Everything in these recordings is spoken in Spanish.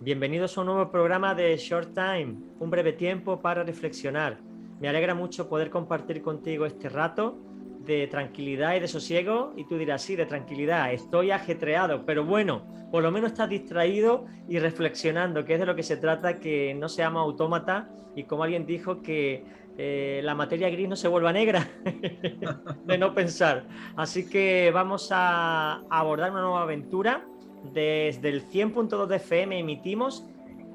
Bienvenidos a un nuevo programa de Short Time, un breve tiempo para reflexionar. Me alegra mucho poder compartir contigo este rato de tranquilidad y de sosiego. Y tú dirás, sí, de tranquilidad, estoy ajetreado, pero bueno, por lo menos estás distraído y reflexionando, que es de lo que se trata, que no seamos autómatas y como alguien dijo, que la materia gris no se vuelva negra de no pensar. Así que vamos a abordar una nueva aventura. Desde el 100.2 de FM emitimos.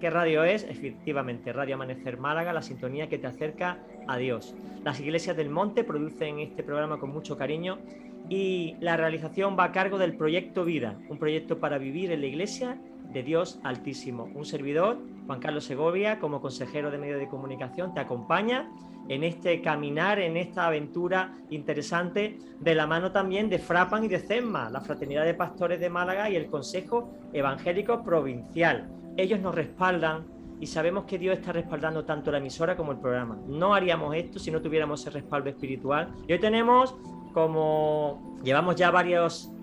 ¿Qué radio es? Efectivamente, Radio Amanecer Málaga, la sintonía que te acerca a Dios. Las Iglesias del Monte producen este programa con mucho cariño y la realización va a cargo del Proyecto Vida, un proyecto para vivir en la Iglesia de Dios Altísimo. Un servidor, Juan Carlos Segovia, como consejero de medios de comunicación, te acompaña en este caminar, en esta aventura interesante, de la mano también de Frapan y de CESMA, la Fraternidad de Pastores de Málaga y el Consejo Evangélico Provincial. Ellos nos respaldan y sabemos que Dios está respaldando tanto la emisora como el programa. No haríamos esto si no tuviéramos ese respaldo espiritual. Y hoy tenemos, como llevamos ya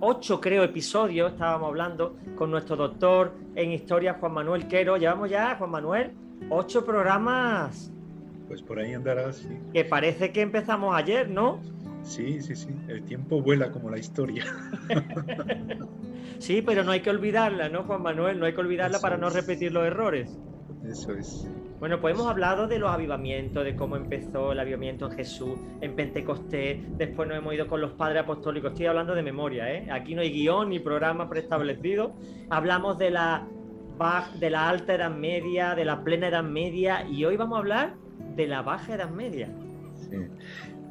8 creo episodios, estábamos hablando con nuestro doctor en historia, Juan Manuel Quero. Llevamos ya, Juan Manuel, 8 programas. Pues por ahí andará, sí. Que parece que empezamos ayer, ¿no? Sí. El tiempo vuela como la historia. Sí, pero no hay que olvidarla, ¿no, Juan Manuel? No hay que olvidarla para no repetir los errores. Eso es. Bueno, pues hemos hablado de los avivamientos, de cómo empezó el avivamiento en Jesús, en Pentecostés, después nos hemos ido con los padres apostólicos. Estoy hablando de memoria, ¿eh? Aquí no hay guión ni programa preestablecido. Hablamos de la Alta Edad Media, de la Plena Edad Media, y hoy vamos a hablar de la Baja Edad Media. Sí.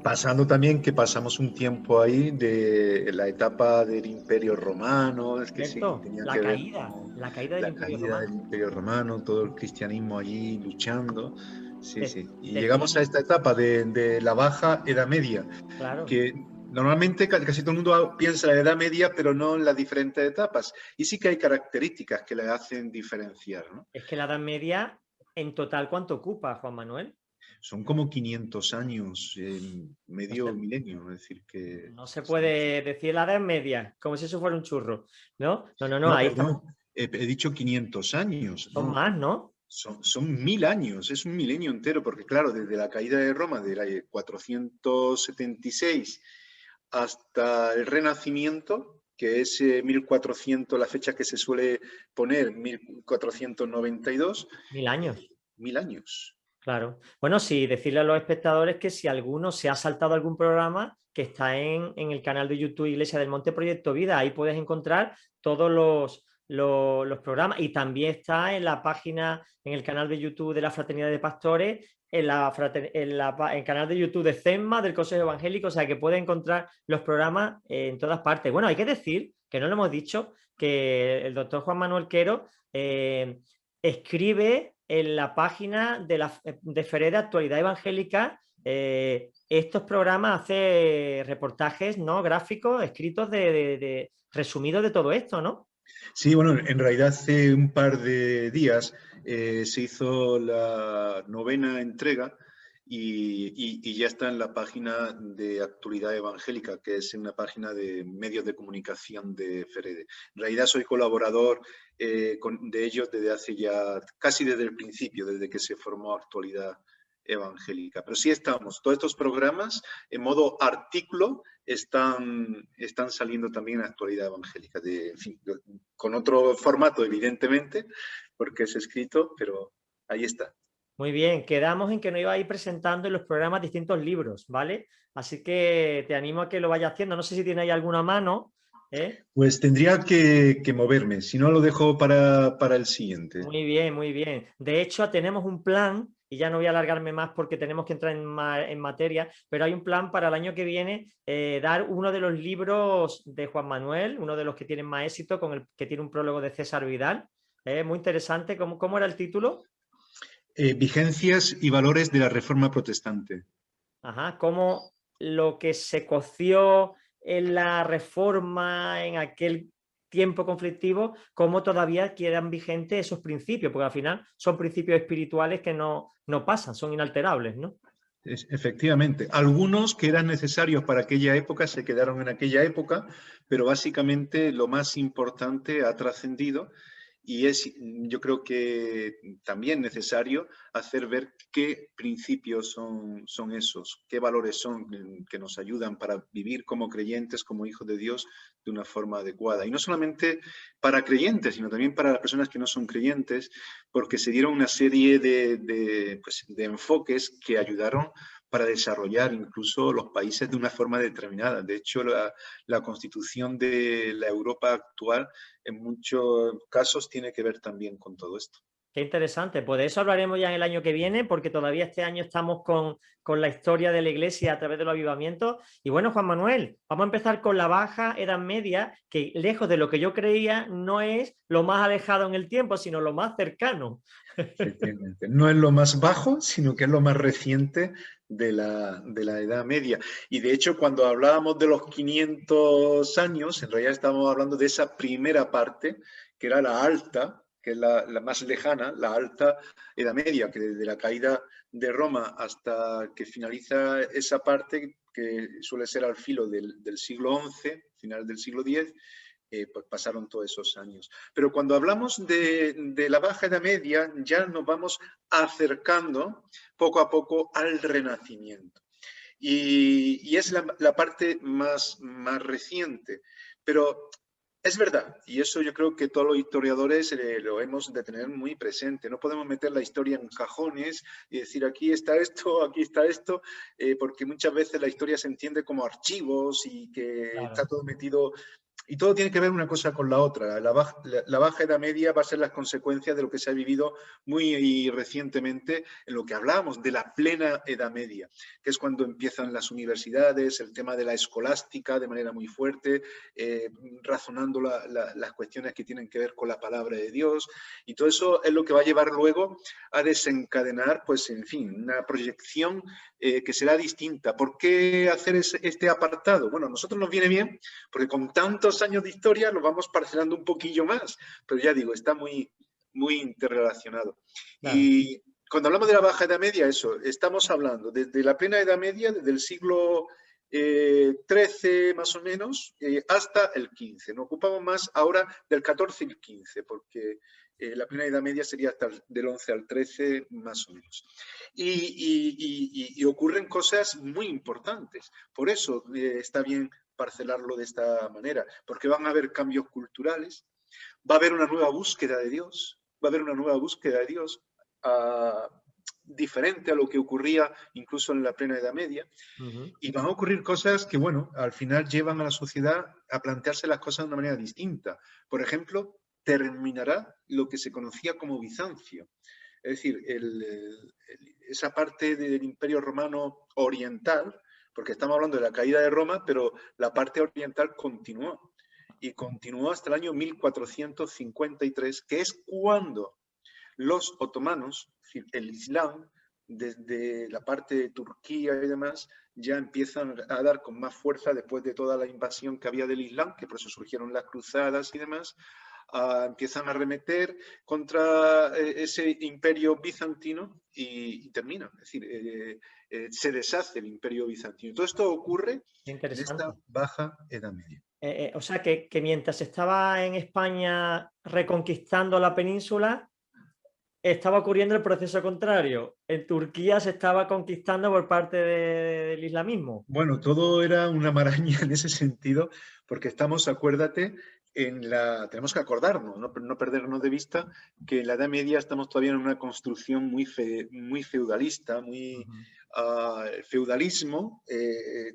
Pasando también que pasamos un tiempo ahí de la etapa del Imperio Romano, es que ¿cierto? Sí, tenía la que caída, ver la caída del Imperio Romano, todo el cristianismo allí luchando. Sí. Y llegamos a esta etapa de la Baja Edad Media, claro, que normalmente casi todo el mundo piensa en la Edad Media, pero no en las diferentes etapas. Y sí que hay características que la hacen diferenciar, ¿no? Es que la Edad Media, en total, ¿cuánto ocupa, Juan Manuel? Son como 500 años, medio milenio, es decir que... No se puede decir la Edad Media, como si eso fuera un churro, ¿no? No, ahí perdón, estamos. he dicho 500 años. Son más, ¿no? Son 1000 años, es un milenio entero, porque claro, desde la caída de Roma de 476 hasta el Renacimiento, que es 1400, la fecha que se suele poner, 1492. 1000 años. 1000 años. Claro. Bueno, sí, decirle a los espectadores que si alguno se ha saltado algún programa, que está en el canal de YouTube Iglesia del Monte Proyecto Vida, ahí puedes encontrar todos los programas, y también está en la página, en el canal de YouTube de la Fraternidad de Pastores, en el canal de YouTube de CESMA, del Consejo Evangélico, o sea que puedes encontrar los programas en todas partes. Bueno, hay que decir, que no lo hemos dicho, que el doctor Juan Manuel Quero escribe en la página de FEREDE Actualidad Evangélica estos programas, hace reportajes, ¿no?, gráficos, escritos resumidos de todo esto, ¿no? Sí, bueno, en realidad hace un par de días se hizo la 9ª entrega y ya está en la página de Actualidad Evangélica, que es una página de medios de comunicación de FEREDE. En realidad soy colaborador de ellos desde hace ya, casi desde el principio, desde que se formó Actualidad Evangélica. Pero sí estamos, todos estos programas en modo artículo están saliendo también en Actualidad Evangélica, en fin, con otro formato evidentemente, porque es escrito, pero ahí está. Muy bien, quedamos en que nos iba a ir presentando en los programas distintos libros, ¿vale? Así que te animo a que lo vayas haciendo. No sé si tienes ahí alguna mano, ¿eh? Pues tendría que moverme, si no lo dejo para el siguiente. Muy bien, muy bien. De hecho, tenemos un plan, y ya no voy a alargarme más porque tenemos que entrar en materia, pero hay un plan para el año que viene, dar uno de los libros de Juan Manuel, uno de los que tienen más éxito, con el que tiene un prólogo de César Vidal. Muy interesante. ¿Cómo era el título? Vigencias y valores de la Reforma Protestante. Ajá, cómo lo que se coció en la Reforma en aquel tiempo conflictivo, cómo todavía quedan vigentes esos principios, porque al final son principios espirituales que no pasan, son inalterables, ¿no? Efectivamente, algunos que eran necesarios para aquella época se quedaron en aquella época, pero básicamente lo más importante ha trascendido y es, yo creo que también necesario hacer ver qué principios son esos, qué valores son que nos ayudan para vivir como creyentes, como hijos de Dios, de una forma adecuada. Y no solamente para creyentes, sino también para las personas que no son creyentes, porque se dieron una serie pues, de enfoques que ayudaron para desarrollar incluso los países de una forma determinada. De hecho, la constitución de la Europa actual en muchos casos tiene que ver también con todo esto. Qué interesante. Pues de eso hablaremos ya en el año que viene, porque todavía este año estamos con la historia de la Iglesia a través de los avivamientos. Y bueno, Juan Manuel, vamos a empezar con la Baja Edad Media, que lejos de lo que yo creía, no es lo más alejado en el tiempo, sino lo más cercano. Efectivamente. No es lo más bajo, sino que es lo más reciente de la Edad Media. Y de hecho, cuando hablábamos de los 500 años, en realidad estábamos hablando de esa primera parte, que era la alta, que es la más lejana, la alta Edad Media, que desde la caída de Roma hasta que finaliza esa parte, que suele ser al filo del siglo XI, final del siglo X, pues pasaron todos esos años. Pero cuando hablamos de la Baja Edad Media, ya nos vamos acercando poco a poco al Renacimiento. Y es la parte más reciente. Pero es verdad, y eso yo creo que todos los historiadores lo hemos de tener muy presente. No podemos meter la historia en cajones y decir aquí está esto, porque muchas veces la historia se entiende como archivos y que Claro. está todo metido. Y todo tiene que ver una cosa con la otra. La Baja Edad Media va a ser las consecuencias de lo que se ha vivido muy recientemente en lo que hablábamos de la plena Edad Media, que es cuando empiezan las universidades, el tema de la escolástica de manera muy fuerte, razonando las cuestiones que tienen que ver con la palabra de Dios. Y todo eso es lo que va a llevar luego a desencadenar, pues, en fin, una proyección que será distinta. ¿Por qué hacer este apartado? Bueno, a nosotros nos viene bien, porque con tantos años de historia lo vamos parcelando un poquillo más, pero ya digo, está muy interrelacionado. Claro. Y cuando hablamos de la Baja Edad Media, eso, estamos hablando desde la plena Edad Media, desde el siglo XIII más o menos, hasta el XV. Nos ocupamos más ahora del XIV y el XV, porque la plena Edad Media sería hasta del XI al XIII más o menos. Y ocurren cosas muy importantes. Por eso está bien parcelarlo de esta manera, porque van a haber cambios culturales, va a haber una nueva búsqueda de Dios, diferente a lo que ocurría incluso en la plena Edad Media, y van a ocurrir cosas que, bueno, al final llevan a la sociedad a plantearse las cosas de una manera distinta. Por ejemplo, terminará lo que se conocía como Bizancio. Es decir, esa parte del Imperio Romano Oriental, porque estamos hablando de la caída de Roma, pero la parte oriental continuó. Y continuó hasta el año 1453, que es cuando los otomanos, el Islam, desde la parte de Turquía y demás, ya empiezan a dar con más fuerza después de toda la invasión que había del Islam, que por eso surgieron las cruzadas y demás, empiezan a arremeter contra ese imperio bizantino y terminan. Es decir, se deshace el imperio bizantino. Todo esto ocurre en esta Baja Edad Media. O sea que mientras estaba en España reconquistando la península, estaba ocurriendo el proceso contrario. En Turquía se estaba conquistando por parte del islamismo. Bueno, todo era una maraña en ese sentido, porque estamos, acuérdate, tenemos que acordarnos, no perdernos de vista que en la Edad Media estamos todavía en una construcción muy feudalista, feudalismo,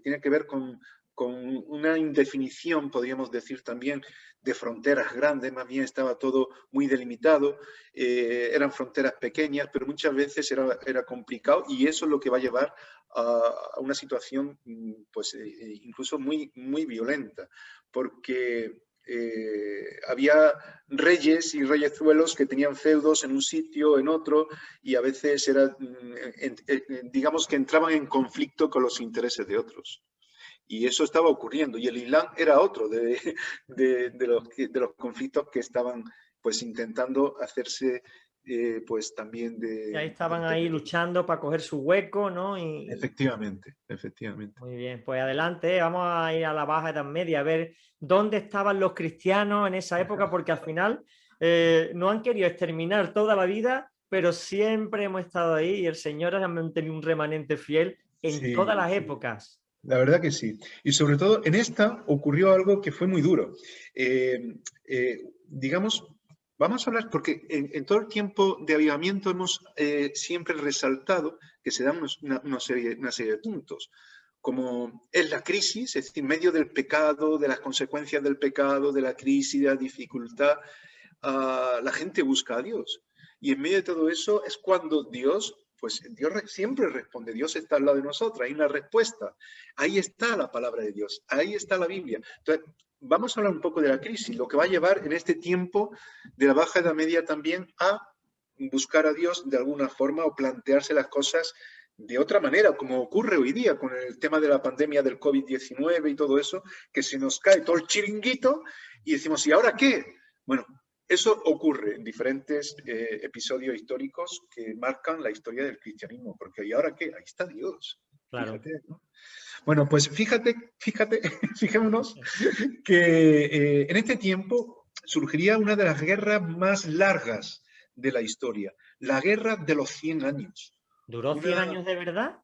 tiene que ver con una indefinición, podríamos decir también, de fronteras grandes, más bien estaba todo muy delimitado, eran fronteras pequeñas, pero muchas veces era complicado, y eso es lo que va a llevar a una situación pues, incluso muy violenta, porque había reyes y reyezuelos que tenían feudos en un sitio, en otro, y a veces era, digamos que entraban en conflicto con los intereses de otros. Y eso estaba ocurriendo, y el Islam era otro de los conflictos que estaban pues intentando hacerse pues también Y ahí estaban ahí luchando para coger su hueco, ¿no? Efectivamente. Muy bien, pues adelante, vamos a ir a la Baja Edad Media a ver dónde estaban los cristianos en esa época, porque al final No han querido exterminar toda la vida, pero siempre hemos estado ahí y el Señor ha mantenido un remanente fiel en todas Sí, las sí. épocas. La verdad que sí. Y sobre todo en esta ocurrió algo que fue muy duro. Digamos, vamos a hablar, porque en todo el tiempo de avivamiento hemos siempre resaltado que se dan una serie de puntos, como es la crisis, es decir, en medio del pecado, de las consecuencias del pecado, de la crisis, de la dificultad, la gente busca a Dios. Y en medio de todo eso es cuando Dios, pues Dios siempre responde, Dios está al lado de nosotros, hay una respuesta. Ahí está la palabra de Dios, ahí está la Biblia. Entonces, vamos a hablar un poco de la crisis, lo que va a llevar en este tiempo de la Baja Edad Media también a buscar a Dios de alguna forma o plantearse las cosas de otra manera, como ocurre hoy día con el tema de la pandemia del COVID-19 y todo eso, que se nos cae todo el chiringuito y decimos, ¿y ahora qué? Bueno, eso ocurre en diferentes episodios históricos que marcan la historia del cristianismo, porque ¿y ahora qué? Ahí está Dios. Claro. Fíjate, ¿no? Bueno, pues fijémonos que en este tiempo surgiría una de las guerras más largas de la historia, la guerra de los 100 años. ¿Duró 100 Una, años de verdad?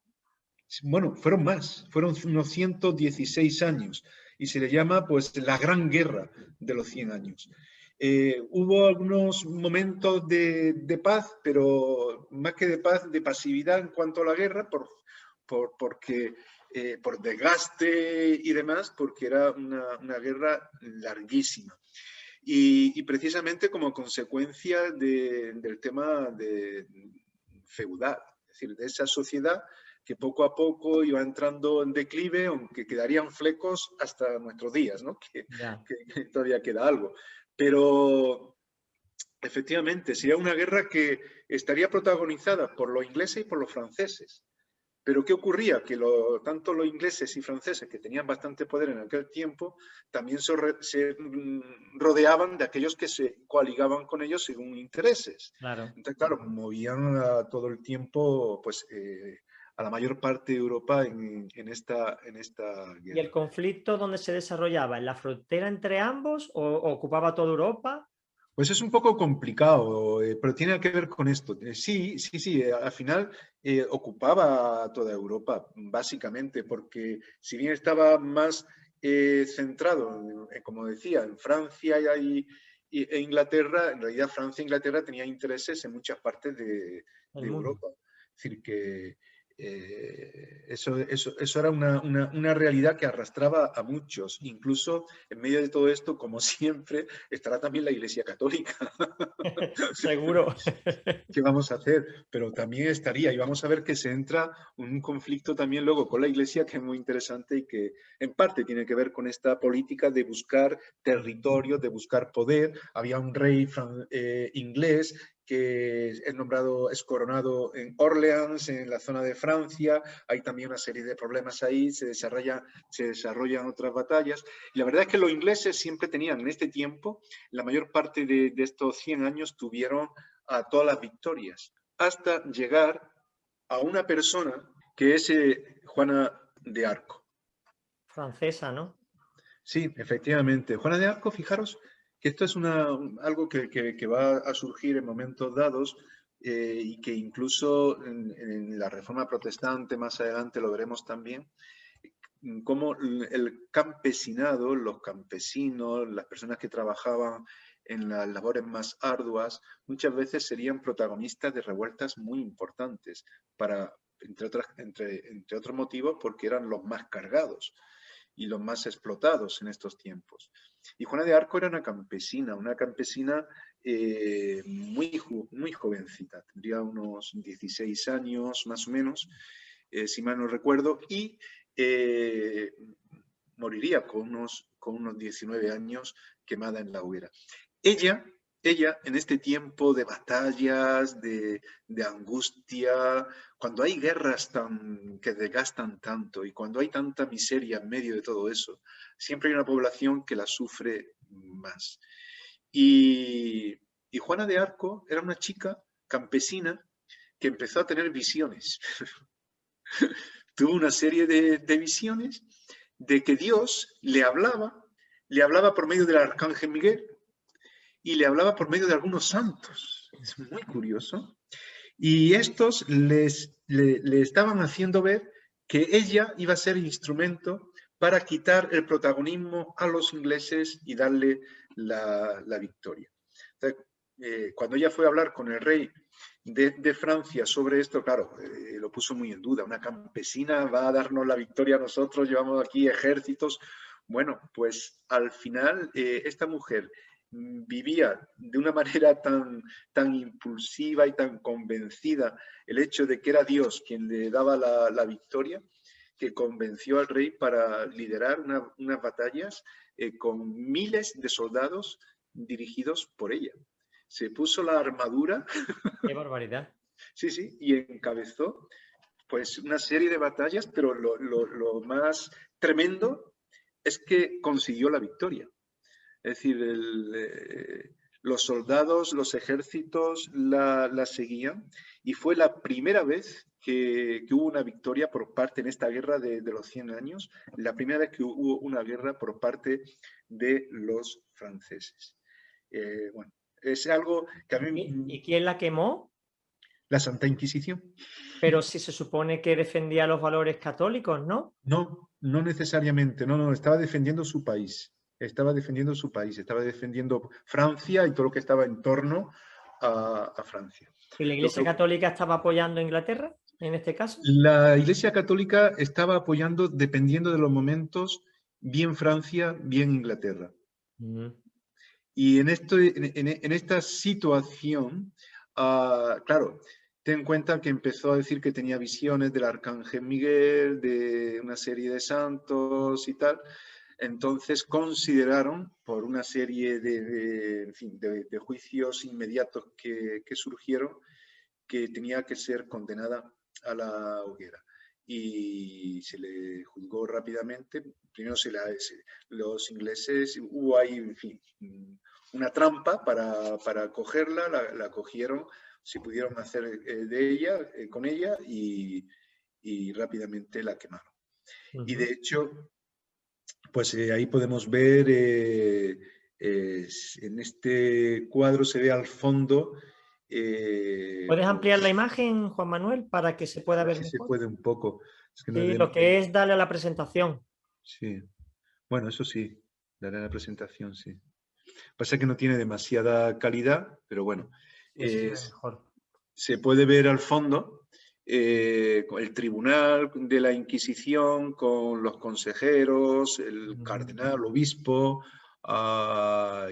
bueno, fueron más, fueron unos 116 años y se le llama pues la Gran Guerra de los 100 años. Hubo algunos momentos de paz, pero más que de paz, de pasividad en cuanto a la guerra, porque, por desgaste y demás, porque era una guerra larguísima. Y precisamente como consecuencia del tema feudal, es decir, de esa sociedad que poco a poco iba entrando en declive, aunque quedarían flecos hasta nuestros días, ¿no? Ya. Que todavía queda algo. Pero efectivamente, sería una guerra que estaría protagonizada por los ingleses y por los franceses. Pero ¿qué ocurría? Que tanto los ingleses y franceses, que tenían bastante poder en aquel tiempo, también se rodeaban de aquellos que se coaligaban con ellos según intereses. Claro. Entonces, claro, movían todo el tiempo pues, a la mayor parte de Europa en esta ¿Y el guerra. conflicto dónde se desarrollaba? ¿En la frontera entre ambos o ocupaba toda Europa? Pues es un poco complicado, pero tiene que ver con esto. Sí, sí, sí, al final ocupaba toda Europa, básicamente, porque si bien estaba más centrado, como decía, en Francia e Inglaterra, en realidad Francia e Inglaterra tenían intereses en muchas partes El de mundo. Europa. Es decir, que eso era una realidad que arrastraba a muchos. Incluso en medio de todo esto, como siempre, estará también la Iglesia Católica. Seguro. ¿Qué vamos a hacer? Pero también estaría, y vamos a ver que se entra un conflicto también luego con la Iglesia que es muy interesante y que en parte tiene que ver con esta política de buscar territorio, de buscar poder. Había un rey inglés que es coronado en Orleans, en la zona de Francia. Hay también una serie de problemas ahí, se desarrollan otras batallas. Y la verdad es que los ingleses siempre tenían en este tiempo, la mayor parte de estos 100 años tuvieron a todas las victorias, hasta llegar a una persona que es Juana de Arco. Francesa, ¿no? Sí, efectivamente. Juana de Arco, fijaros que esto es algo que va a surgir en momentos dados y que incluso en la Reforma Protestante más adelante lo veremos también, cómo el campesinado, los campesinos, las personas que trabajaban en las labores más arduas, muchas veces serían protagonistas de revueltas muy importantes, entre otros motivos, porque eran los más cargados y los más explotados en estos tiempos. Y Juana de Arco era una campesina muy jovencita, tendría unos 16 años más o menos, si mal no recuerdo, y eh, moriría con unos 19 años quemada en la hoguera. Ella, en este tiempo de batallas, de angustia, cuando hay guerras que desgastan tanto y cuando hay tanta miseria en medio de todo eso, siempre hay una población que la sufre más. Y, y Juana de Arco era una chica campesina que empezó a tener visiones. Tuvo una serie de visiones de que Dios le hablaba por medio del arcángel Miguel y le hablaba por medio de algunos santos. Es muy curioso. Y estos le estaban haciendo ver que ella iba a ser instrumento para quitar el protagonismo a los ingleses y darle la victoria. Entonces, cuando ella fue a hablar con el rey de Francia sobre esto, claro, lo puso muy en duda. Una campesina va a darnos la victoria a nosotros, llevamos aquí ejércitos. Bueno, pues al final esta mujer vivía de una manera tan impulsiva y tan convencida el hecho de que era Dios quien le daba la victoria, que convenció al rey para liderar unas batallas con miles de soldados dirigidos por ella. Se puso la armadura. Qué barbaridad. Sí, sí, y encabezó pues una serie de batallas, pero lo más tremendo es que consiguió la victoria. Es decir, los soldados, los ejércitos la seguían y fue la primera vez que hubo una victoria por parte en esta guerra de los 100 años, la primera vez que hubo una guerra por parte de los franceses. Bueno, es algo que a mí... ¿Y quién la quemó? La Santa Inquisición. Pero si se supone que defendía los valores católicos, ¿no? No, no necesariamente, no, estaba defendiendo su país, estaba defendiendo su país, estaba defendiendo Francia y todo lo que estaba en torno a Francia. ¿Y la Iglesia Católica estaba apoyando a Inglaterra en este caso? La Iglesia Católica estaba apoyando, dependiendo de los momentos, bien Francia, bien Inglaterra. Y en esta situación, claro, ten en cuenta que empezó a decir que tenía visiones del Arcángel Miguel, de una serie de santos y tal. Entonces consideraron, por una serie de juicios inmediatos que surgieron, que tenía que ser condenada a la hoguera. Y se le juzgó rápidamente. Primero los ingleses, hubo ahí, en fin, una trampa para cogerla, la cogieron, se pudieron hacer con ella y rápidamente la quemaron. Y de hecho, pues ahí podemos ver, en este cuadro se ve al fondo. ¿Puedes ampliar la imagen, Juan Manuel, para que se pueda ver si se mejor? puede un poco. Es que no Sí, lo que es darle a la presentación. Sí. Bueno, eso sí, daré a la presentación, sí. Pasa que no tiene demasiada calidad, pero bueno. Mejor. Se puede ver al fondo el tribunal de la Inquisición con los consejeros, el cardenal, obispo,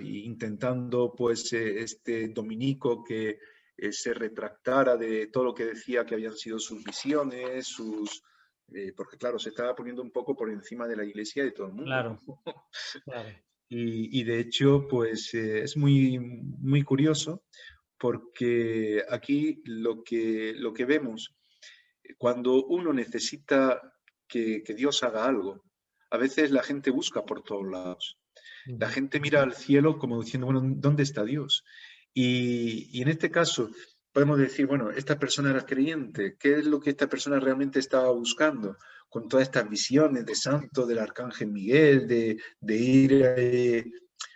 intentando pues este dominico que se retractara de todo lo que decía que habían sido sus visiones, porque claro, se estaba poniendo un poco por encima de la Iglesia y de todo el mundo. Claro, claro. Y de hecho, pues es muy curioso porque aquí lo que vemos, cuando uno necesita que Dios haga algo, a veces la gente busca por todos lados. La gente mira al cielo como diciendo, bueno, ¿dónde está Dios? Y en este caso podemos decir, bueno, esta persona era creyente, ¿qué es lo que esta persona realmente estaba buscando? Con todas estas visiones de santo, del arcángel Miguel, de ir...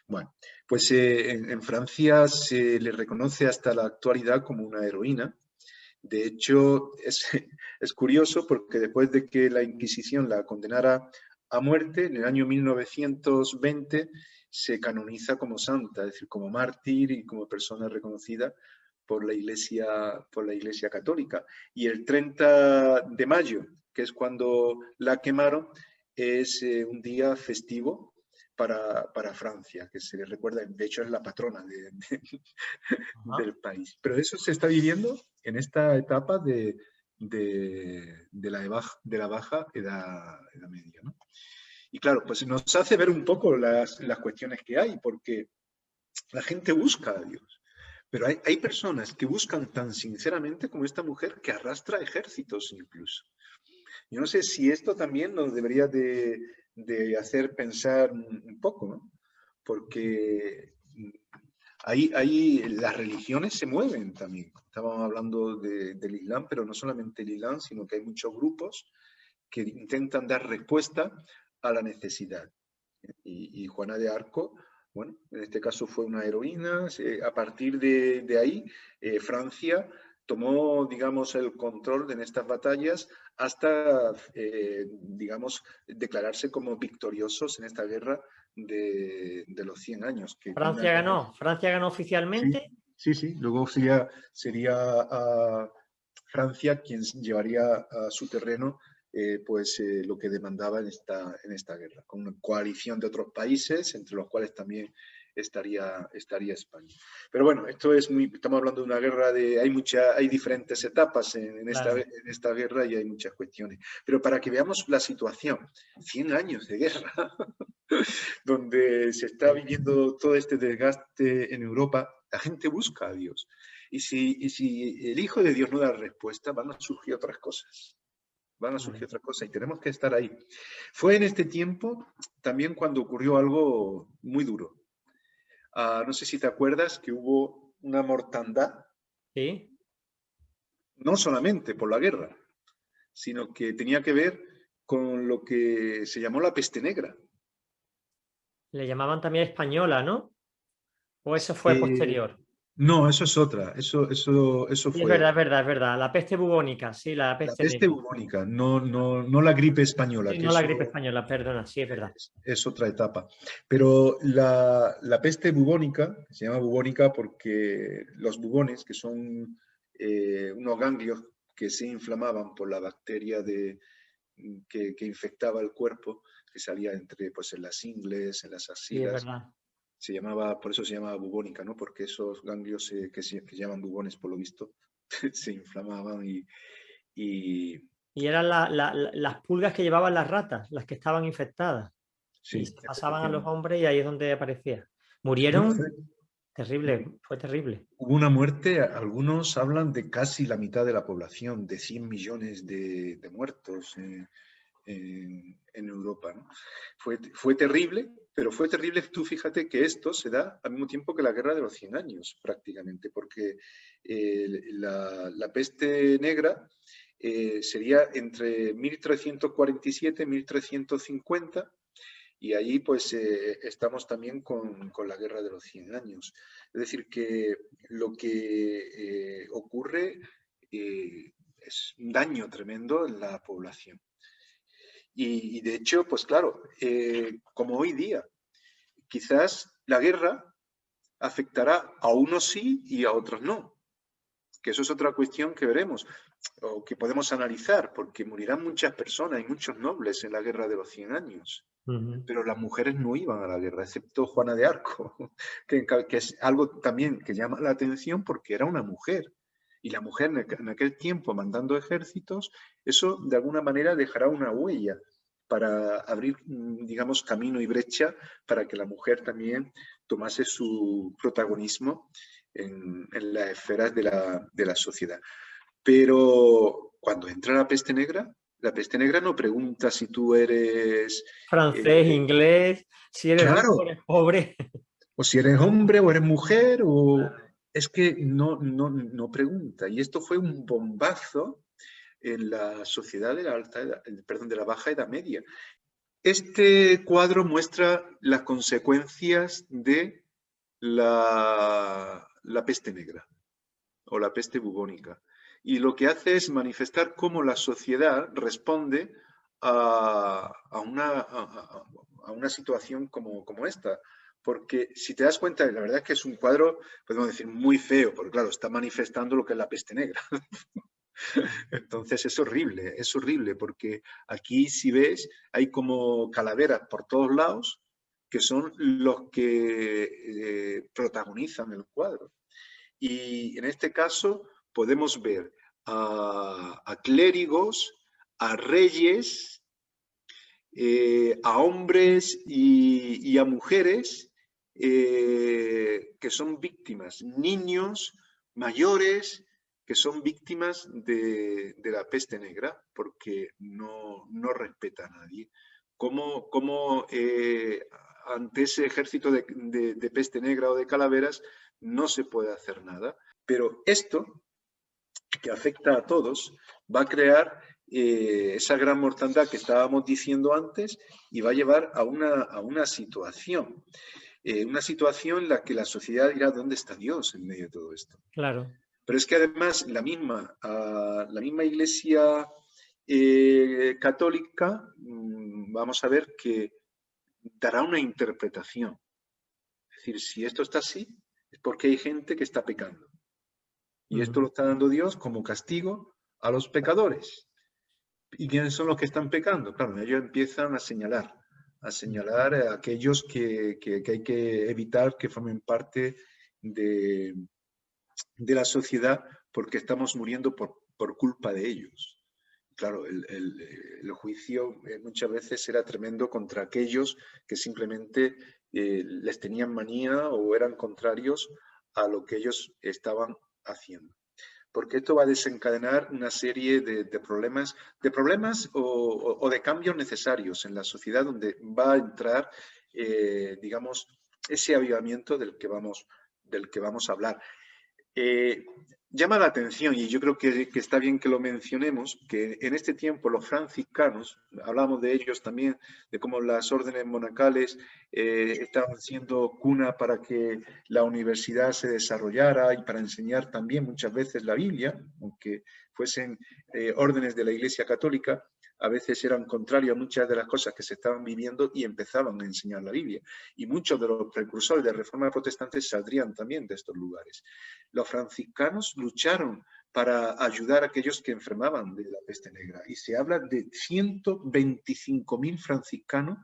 bueno, pues en Francia se le reconoce hasta la actualidad como una heroína. De hecho, es curioso porque después de que la Inquisición la condenara a muerte, en el año 1920 se canoniza como santa, es decir, como mártir y como persona reconocida por la Iglesia Católica. Y el 30 de mayo, que es cuando la quemaron, es un día festivo para Francia, que se le recuerda, de hecho es la patrona del país. Pero eso se está viviendo en esta etapa de la baja edad media, ¿no? Y claro, pues nos hace ver un poco las cuestiones que hay, porque la gente busca a Dios. Pero hay personas que buscan tan sinceramente como esta mujer que arrastra ejércitos incluso. Yo no sé si esto también nos debería de hacer pensar un poco, ¿no? Porque ahí las religiones se mueven también. Estábamos hablando del Islam, pero no solamente el Islam, sino que hay muchos grupos que intentan dar respuesta a la necesidad. Y Juana de Arco Bueno, en este caso fue una heroína. A partir de ahí, Francia tomó, digamos, el control en estas batallas hasta, digamos, declararse como victoriosos en esta guerra de los 100 años. Que Francia ganó sí, oficialmente. sí, sí. Luego sería Francia quien llevaría a su terreno lo que demandaba en esta guerra, con una coalición de otros países, entre los cuales también estaría España. Pero bueno, estamos hablando de una guerra hay diferentes etapas en esta guerra y hay muchas cuestiones. Pero para que veamos la situación, 100 años de guerra, donde se está viviendo todo este desgaste en Europa, la gente busca a Dios. Y si el Hijo de Dios no da respuesta, van a surgir otras cosas. Y tenemos que estar ahí. Fue en este tiempo también cuando ocurrió algo muy duro. No sé si te acuerdas que hubo una mortandad, Sí. no solamente por la guerra, sino que tenía que ver con lo que se llamó la peste negra. Le llamaban también española, ¿no? ¿O eso fue posterior? No, eso es otra. Eso Sí, fue es verdad. La peste bubónica, sí, la la peste peste negra. bubónica, no la gripe española, Sí, que no la eso gripe española, perdona, sí, es verdad. es otra etapa. Pero la peste bubónica, se llama bubónica porque los bubones, que son unos ganglios que se inflamaban por la bacteria que infectaba el cuerpo, que salía pues, en las ingles, en las Sí, es axilas, verdad. por eso se llamaba bubónica, ¿no? Porque esos ganglios que se llaman bubones, por lo visto, se inflamaban y Y eran las pulgas que llevaban las ratas, las que estaban infectadas. Y sí, se pasaban a los efectivamente. hombres y ahí es donde aparecía. Bueno, Murieron, terrible, fue terrible. hubo una muerte, algunos hablan de casi la mitad de la población, de 100 millones de muertos en Europa, ¿no? Fue terrible, pero fue terrible, tú fíjate que esto se da al mismo tiempo que la guerra de los 100 años, prácticamente, porque la peste negra sería entre 1347 y 1350, y ahí pues estamos también con la guerra de los 100 años. Es decir, que lo que ocurre es un daño tremendo en la población. Y de hecho, pues claro, como hoy día, quizás la guerra afectará a unos sí y a otros no. Que eso es otra cuestión que veremos o que podemos analizar, porque morirán muchas personas y muchos nobles en la guerra de los 100 años. Pero las mujeres no iban a la guerra, excepto Juana de Arco, que es algo también que llama la atención porque era una mujer. Y la mujer en aquel tiempo mandando ejércitos, eso de alguna manera dejará una huella para abrir, digamos, camino y brecha para que la mujer también tomase su protagonismo en las esferas de la sociedad. Pero cuando entra la peste negra no pregunta si tú eres Francés, inglés, si eres rico, claro, eres pobre. o si eres hombre o eres mujer, o es que no pregunta. Y esto fue un bombazo en la sociedad de la Baja Edad Media. Este cuadro muestra las consecuencias de la peste negra o la peste bubónica. Y lo que hace es manifestar cómo la sociedad responde a una situación como esta. Porque si te das cuenta, la verdad es que es un cuadro, podemos decir, muy feo, porque claro, está manifestando lo que es la peste negra. Entonces es horrible, porque aquí si ves, hay como calaveras por todos lados, que son los que protagonizan el cuadro. Y en este caso podemos ver a clérigos, a reyes, a hombres y a mujeres que son víctimas, niños mayores que son víctimas de la peste negra porque no respeta a nadie. ¿Cómo ante ese ejército de peste negra o de calaveras no se puede hacer nada? Pero esto, que afecta a todos, va a crear esa gran mortandad que estábamos diciendo antes y va a llevar a una situación. una situación en la que la sociedad dirá, ¿dónde está Dios en medio de todo esto? Claro. Pero es que además la misma Iglesia católica, vamos a ver que dará una interpretación. Es decir, si esto está así, es porque hay gente que está pecando. Y esto lo está dando Dios como castigo a los pecadores. ¿Y quiénes son los que están pecando? Claro, ellos empiezan a señalar a aquellos que hay que evitar que formen parte de, de la sociedad porque estamos muriendo por culpa de ellos. Claro, el juicio muchas veces era tremendo contra aquellos que simplemente les tenían manía o eran contrarios a lo que ellos estaban haciendo. Porque esto va a desencadenar una serie de problemas o de cambios necesarios en la sociedad donde va a entrar, digamos, ese avivamiento del que vamos a hablar. Llama la atención, y yo creo que está bien que lo mencionemos, que en este tiempo los franciscanos, hablamos de ellos también, de cómo las órdenes monacales estaban siendo cuna para que la universidad se desarrollara y para enseñar también muchas veces la Biblia, aunque fuesen órdenes de la Iglesia Católica, a veces eran contrarios a muchas de las cosas que se estaban viviendo y empezaban a enseñar la Biblia. Y muchos de los precursores de la Reforma Protestante saldrían también de estos lugares. Los franciscanos lucharon para ayudar a aquellos que enfermaban de la peste negra. Y se habla de 125.000 franciscanos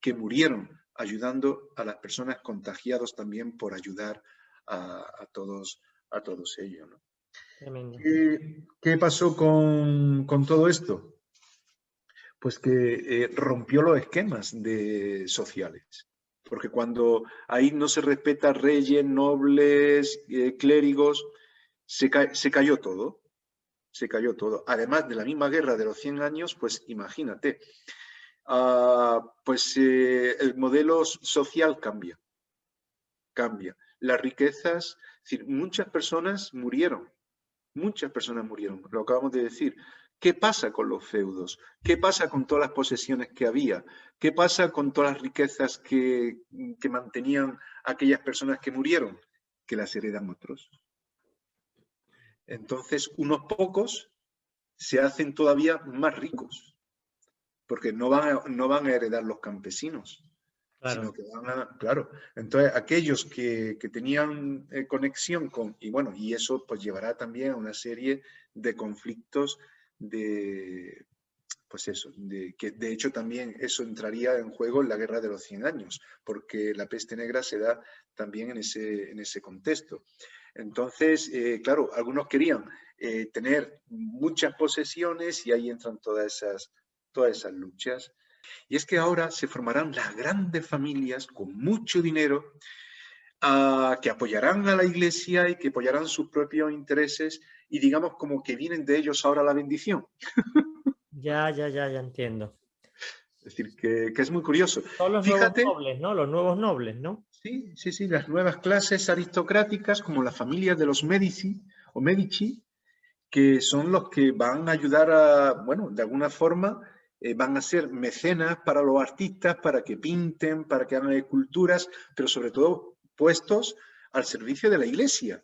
que murieron ayudando a las personas contagiadas también por ayudar a todos ellos, ¿no? Tremendo. ¿Qué pasó con todo esto? Pues que rompió los esquemas sociales. Porque cuando ahí no se respeta reyes, nobles, clérigos, se cayó todo. Se cayó todo. Además de la misma guerra de los 100 años, pues imagínate, pues el modelo social cambia. Las riquezas, es decir, muchas personas murieron, lo acabamos de decir. ¿Qué pasa con los feudos? ¿Qué pasa con todas las posesiones que había? ¿Qué pasa con todas las riquezas que mantenían aquellas personas que murieron? Que las heredan otros. Entonces, unos pocos se hacen todavía más ricos, porque no van a heredar los campesinos, Claro. sino que claro, entonces aquellos que tenían conexión con, y bueno, y eso pues llevará también a una serie de conflictos pues eso, que de hecho también eso entraría en juego en la Guerra de los 100 años, porque la peste negra se da también en ese contexto. Entonces, claro, algunos querían tener muchas posesiones y ahí entran todas esas luchas. Y es que ahora se formarán las grandes familias con mucho dinero que apoyarán a la iglesia y que apoyarán sus propios intereses y digamos como que vienen de ellos ahora la bendición. Ya entiendo. Es decir, que es muy curioso. Son los nuevos Fíjate, nobles, ¿no? Los nuevos nobles, ¿no? sí, las nuevas clases aristocráticas como las familias de los Medici, que son los que van a ayudar bueno, de alguna forma van a ser mecenas para los artistas, para que pinten, para que hagan esculturas, pero sobre todo puestos al servicio de la iglesia,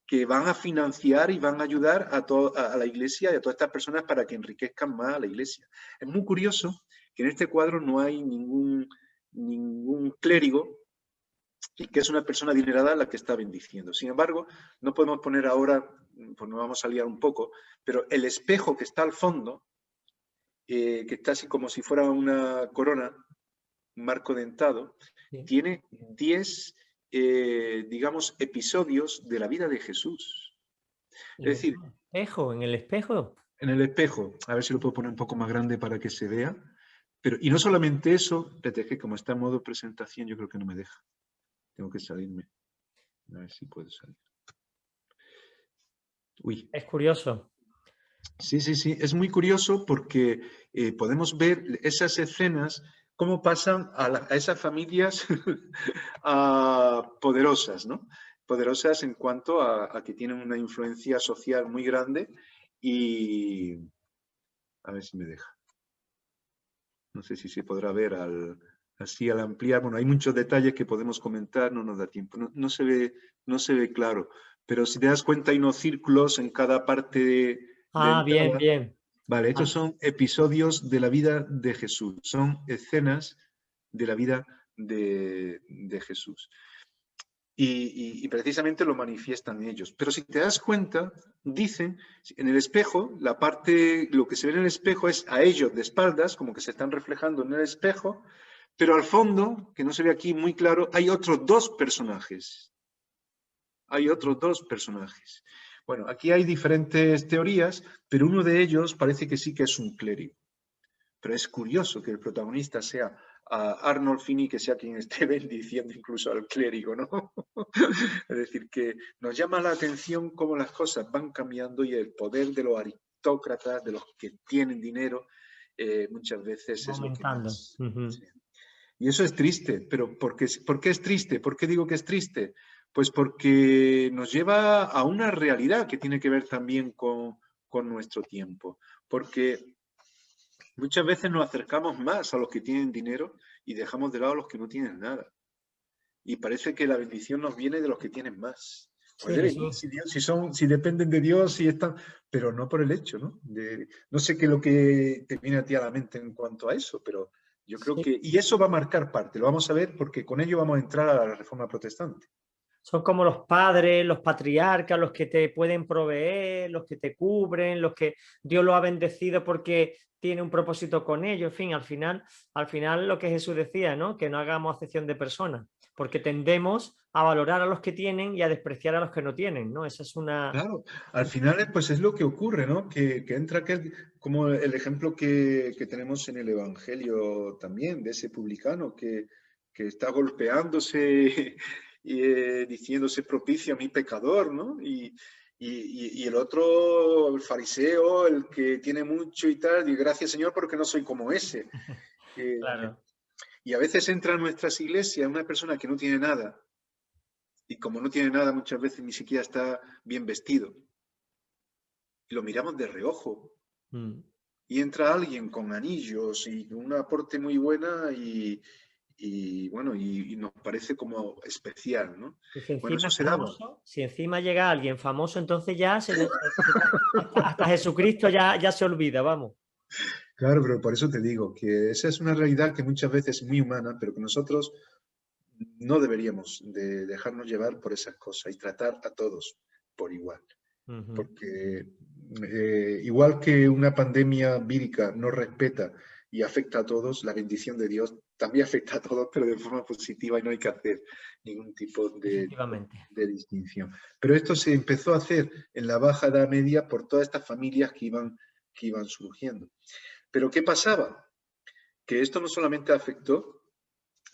que van a financiar y van a ayudar a la iglesia y a todas estas personas para que enriquezcan más a la iglesia. Es muy curioso que en este cuadro no hay ningún clérigo y que es una persona adinerada la que está bendiciendo. Sin embargo, no podemos poner ahora, pues nos vamos a liar un poco, pero el espejo que está al fondo, que está así como si fuera una corona, un marco dentado, Sí. tiene 10, digamos, episodios de la vida de Jesús. Es decir, ¿En el espejo? en el espejo, a ver si lo puedo poner un poco más grande para que se vea, pero, y no solamente eso, espérate, que como está en modo presentación, yo creo que no me deja. Tengo que salirme. A ver si puedo salir. Uy. Es curioso. Sí, es muy curioso porque podemos ver esas escenas, cómo pasan a esas familias poderosas, ¿no? Poderosas en cuanto a que tienen una influencia social muy grande y a ver si me deja. No sé si se podrá ver al así al ampliar, bueno, hay muchos detalles que podemos comentar, no nos da tiempo, no se ve claro, pero si te das cuenta hay unos círculos en cada parte de Ah, bien, entrada. bien. Vale, estos Ah, son episodios de la vida de Jesús, son escenas de la vida de Jesús. Y precisamente lo manifiestan ellos. Pero si te das cuenta, dicen, en el espejo, lo que se ve en el espejo es a ellos de espaldas, como que se están reflejando en el espejo, pero al fondo, que no se ve aquí muy claro, hay otros dos personajes. Hay otros dos personajes. Bueno, aquí hay diferentes teorías, pero uno de ellos parece que sí que es un clérigo. Pero es curioso que el protagonista sea Arnold Finney, que sea quien esté bendiciendo incluso al clérigo, ¿no? Es decir, que nos llama la atención cómo las cosas van cambiando y el poder de los aristócratas, de los que tienen dinero, muchas veces va es lo que aumentando. más... Ujú. Sí. Y eso es triste, pero ¿por qué es triste? ¿Por qué digo que es triste? Pues porque nos lleva a una realidad que tiene que ver también con nuestro tiempo. Porque muchas veces nos acercamos más a los que tienen dinero y dejamos de lado a los que no tienen nada. Y parece que la bendición nos viene de los que tienen más. Pues Sí, debe venir, Jesús. si dependen de Dios, si están, pero no por el hecho, ¿no? No sé qué es lo que te viene a ti a la mente en cuanto a eso, pero yo creo Sí. que, y eso va a marcar parte, lo vamos a ver porque con ello vamos a entrar a la Reforma Protestante. Son como los padres, los patriarcas, los que te pueden proveer, los que te cubren, los que Dios lo ha bendecido porque tiene un propósito con ellos. En fin, al final lo que Jesús decía, ¿no? Que no hagamos acepción de personas, porque tendemos a valorar a los que tienen y a despreciar a los que no tienen, ¿no? Esa es una... Claro, al final pues es lo que ocurre, ¿no? Que entra aquel, como el ejemplo que tenemos en el Evangelio también, de ese publicano que está golpeándose y diciéndose propicio a mi pecador, ¿no? Y el otro, el fariseo, el que tiene mucho y tal, y gracias Señor porque no soy como ese. Eh, Claro. y a veces entra en nuestras iglesias una persona que no tiene nada, y como no tiene nada muchas veces ni siquiera está bien vestido. Y lo miramos de reojo. Mm. Y entra alguien con anillos y con un aporte muy buena bueno, y nos parece como especial, ¿no? Y si Bueno, encima eso es se da. famoso, si encima llega alguien famoso, entonces ya hasta Jesucristo ya se olvida, vamos. Claro, pero por eso te digo que esa es una realidad que muchas veces es muy humana, pero que nosotros no deberíamos de dejarnos llevar por esas cosas y tratar a todos por igual. Ujú. Porque igual que una pandemia vírica no respeta y afecta a todos, la bendición de Dios también afecta a todos, pero de forma positiva y no hay que hacer ningún tipo Efectivamente. de distinción. Pero esto se empezó a hacer en la Baja Edad Media por todas estas familias que iban surgiendo. Pero ¿qué pasaba? Que esto no solamente afectó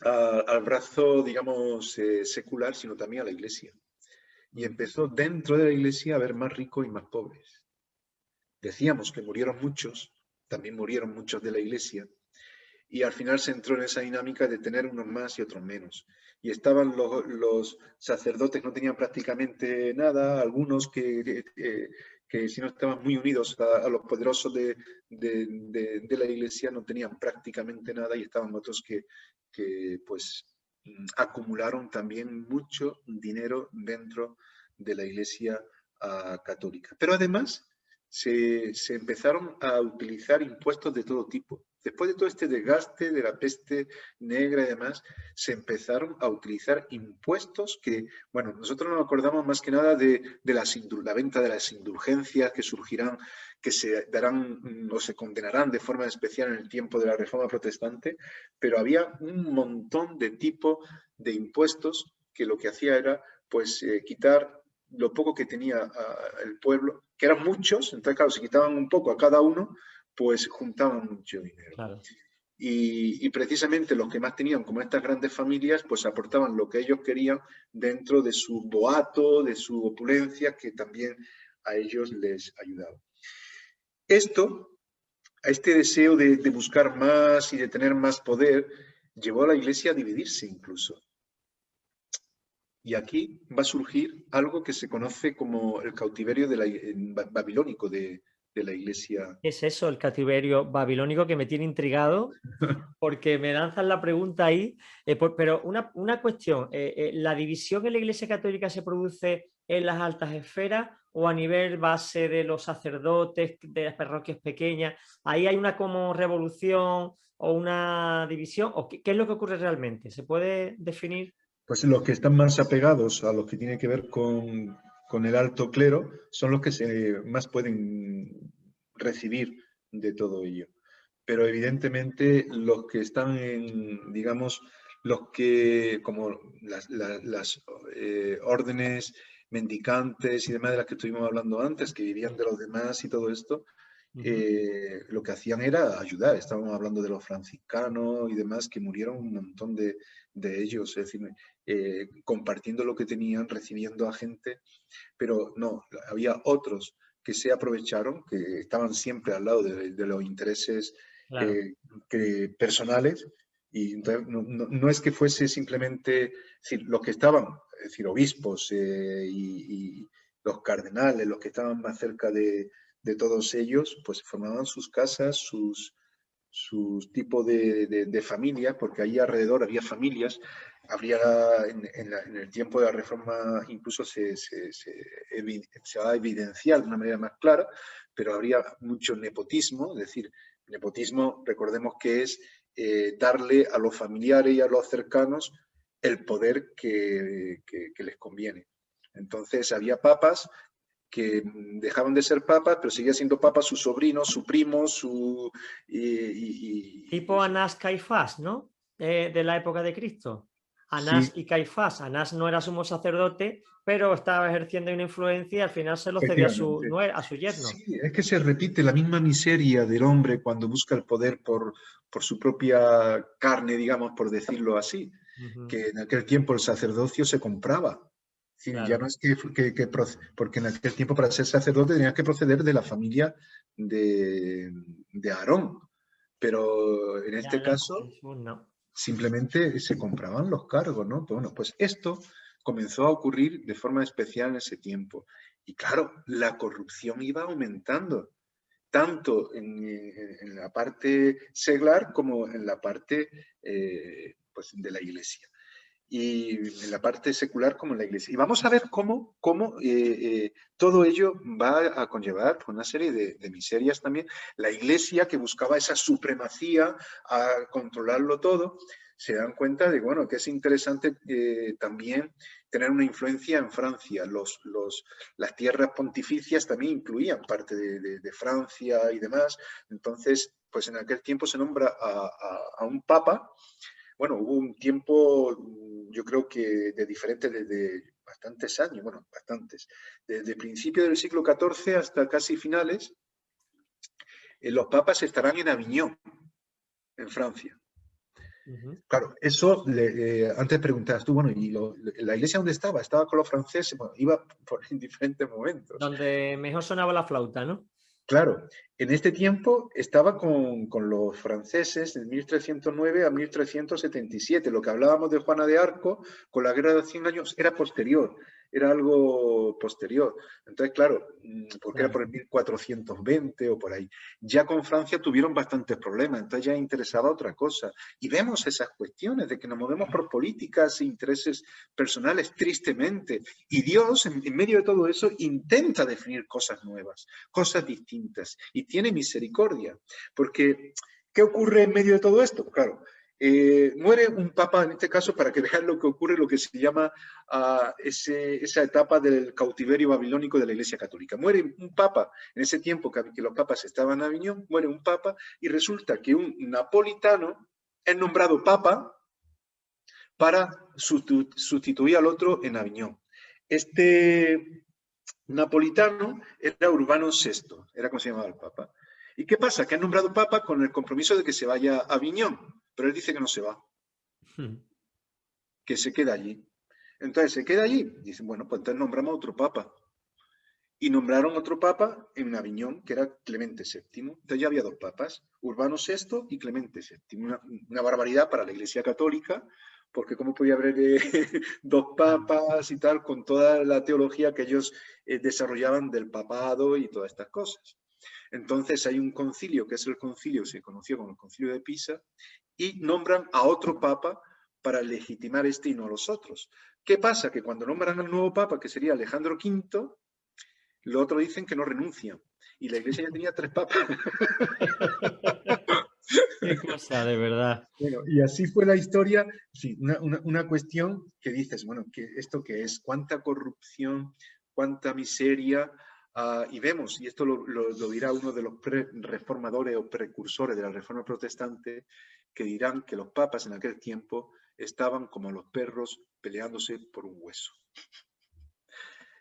al brazo, digamos, secular, sino también a la iglesia. Y Mm. empezó dentro de la iglesia a haber más ricos y más pobres. Decíamos que murieron muchos, también murieron muchos de la iglesia, y al final se entró en esa dinámica de tener unos más y otros menos. Y estaban los sacerdotes, no tenían prácticamente nada, algunos que si no estaban muy unidos a los poderosos de la iglesia no tenían prácticamente nada, y estaban otros que pues acumularon también mucho dinero dentro de la iglesia católica. Pero además se empezaron a utilizar impuestos de todo tipo. Después de todo este desgaste de la peste negra y demás, se empezaron a utilizar impuestos que, bueno, nosotros nos acordamos más que nada de la venta de las indulgencias que surgirán, que se darán o se condenarán de forma especial en el tiempo de la Reforma Protestante, pero había un montón de tipos de impuestos que lo que hacía era pues quitar lo poco que tenía el pueblo, que eran muchos, entonces claro, si quitaban un poco a cada uno, pues juntaban mucho dinero. Claro. Y precisamente los que más tenían, como estas grandes familias, pues aportaban lo que ellos querían dentro de su boato, de su opulencia, que también a ellos les ayudaba. Esto, a este deseo de buscar más y de tener más poder, llevó a la iglesia a dividirse incluso. Y aquí va a surgir algo que se conoce como el cautiverio babilónico de de la Iglesia. ¿Qué es eso, el cautiverio babilónico, que me tiene intrigado? Porque me lanzan la pregunta ahí, pero una cuestión, ¿la división en la Iglesia Católica se produce en las altas esferas o a nivel base de los sacerdotes de las parroquias pequeñas? ¿Ahí hay una como revolución o una división? ¿O qué es lo que ocurre realmente? ¿Se puede definir? Pues los que están más apegados a los que tiene que ver con el alto clero son los que más pueden recibir de todo ello. Pero evidentemente los que están en, digamos, los que, como las órdenes mendicantes y demás de las que estuvimos hablando antes, que vivían de los demás y todo esto, lo que hacían era ayudar. Estábamos hablando de los franciscanos y demás, que murieron un montón de ellos, es decir, compartiendo lo que tenían, recibiendo a gente, pero no, había otros que se aprovecharon, que estaban siempre al lado de los intereses Claro. personales, y entonces no es que fuese simplemente, es decir, los que estaban, es decir, obispos y los cardenales, los que estaban más cerca de todos ellos, pues formaban sus casas, sus tipos de familias, porque ahí alrededor había familias, habría en el tiempo de la Reforma incluso se va a evidenciar de una manera más clara, pero habría mucho nepotismo, es decir, nepotismo, recordemos que es darle a los familiares y a los cercanos el poder que les conviene. Entonces había papas que dejaban de ser papas, pero seguía siendo papa su sobrino, su primo, Tipo Anás Caifás, ¿no? De la época de Cristo. Anás sí, y Caifás. Anás no era sumo sacerdote, pero estaba ejerciendo una influencia y al final se lo cedió efectivamente. a su yerno. Sí, es que se repite la misma miseria del hombre cuando busca el poder por su propia carne, digamos, por decirlo así, Ujú. que en aquel tiempo el sacerdocio se compraba. Sí, ya no Claro. es porque en aquel tiempo para ser sacerdote tenías que proceder de la familia de Aarón, pero en Ya este en caso Jesús no. simplemente se compraban los cargos, ¿no? Bueno, pues esto comenzó a ocurrir de forma especial en ese tiempo. Y claro, la corrupción iba aumentando, tanto en la parte seglar como en la parte pues, de la iglesia. Y en la parte secular como en la iglesia. Y vamos a ver cómo todo ello va a conllevar una serie de miserias también. La iglesia que buscaba esa supremacía a controlarlo todo, se dan cuenta de bueno, que es interesante también tener una influencia en Francia. Las tierras pontificias también incluían parte de Francia y demás. Entonces, pues en aquel tiempo se nombra a un papa. Bueno, hubo un tiempo, yo creo que de diferente desde bastantes años, bueno, bastantes, desde principios del siglo XIV hasta casi finales, los papas estarán en Aviñón, en Francia. Ujú. Claro, eso, antes preguntabas tú, bueno, ¿y la iglesia dónde estaba? ¿Estaba con los franceses? Bueno, iba en diferentes momentos. Donde mejor sonaba la flauta, ¿no? Claro, en este tiempo estaba con los franceses de 1309 a 1377. Lo que hablábamos de Juana de Arco con la Guerra de los 100 años era posterior, era algo posterior. Entonces, claro, porque era Claro. por el 1420 o por ahí. Ya con Francia tuvieron bastantes problemas, entonces ya interesaba otra cosa. Y vemos esas cuestiones de que nos movemos por políticas e intereses personales, tristemente. Y Dios, en medio de todo eso, intenta definir cosas nuevas, cosas distintas, y tiene misericordia, porque ¿qué ocurre en medio de todo esto? Claro, muere un papa, en este caso, para que vean lo que ocurre, lo que se llama esa etapa del cautiverio babilónico de la Iglesia Católica. Muere un papa, en ese tiempo que los papas estaban en Aviñón, muere un papa, y resulta que un napolitano es nombrado papa para sustituir al otro en Aviñón. Este napolitano era Urbano VI, era como se llamaba el Papa. ¿Y qué pasa? Que han nombrado Papa con el compromiso de que se vaya a Aviñón, pero él dice que no se va, que se queda allí. Entonces se queda allí. Dicen, bueno, pues entonces nombramos a otro Papa. Y nombraron otro Papa en Aviñón, que era Clemente VII. Entonces ya había dos papas, Urbano VI y Clemente VII. Una barbaridad para la Iglesia Católica, porque cómo podía haber dos papas y tal, con toda la teología que ellos desarrollaban del papado y todas estas cosas. Entonces hay un concilio, que es el concilio, se conoció como el concilio de Pisa, y nombran a otro papa para legitimar este y no los otros. ¿Qué pasa? Que cuando nombran al nuevo papa, que sería Alejandro V, los otros dicen que no renuncian. Y la iglesia ya tenía 3 papas. Qué cosa, de verdad. Bueno, y así fue la historia. Sí, una cuestión que dices, bueno, ¿esto qué es? ¿Cuánta corrupción? ¿Cuánta miseria? Y vemos, y esto lo dirá uno de los reformadores o precursores de la reforma protestante, que dirán que los papas en aquel tiempo estaban como los perros peleándose por un hueso.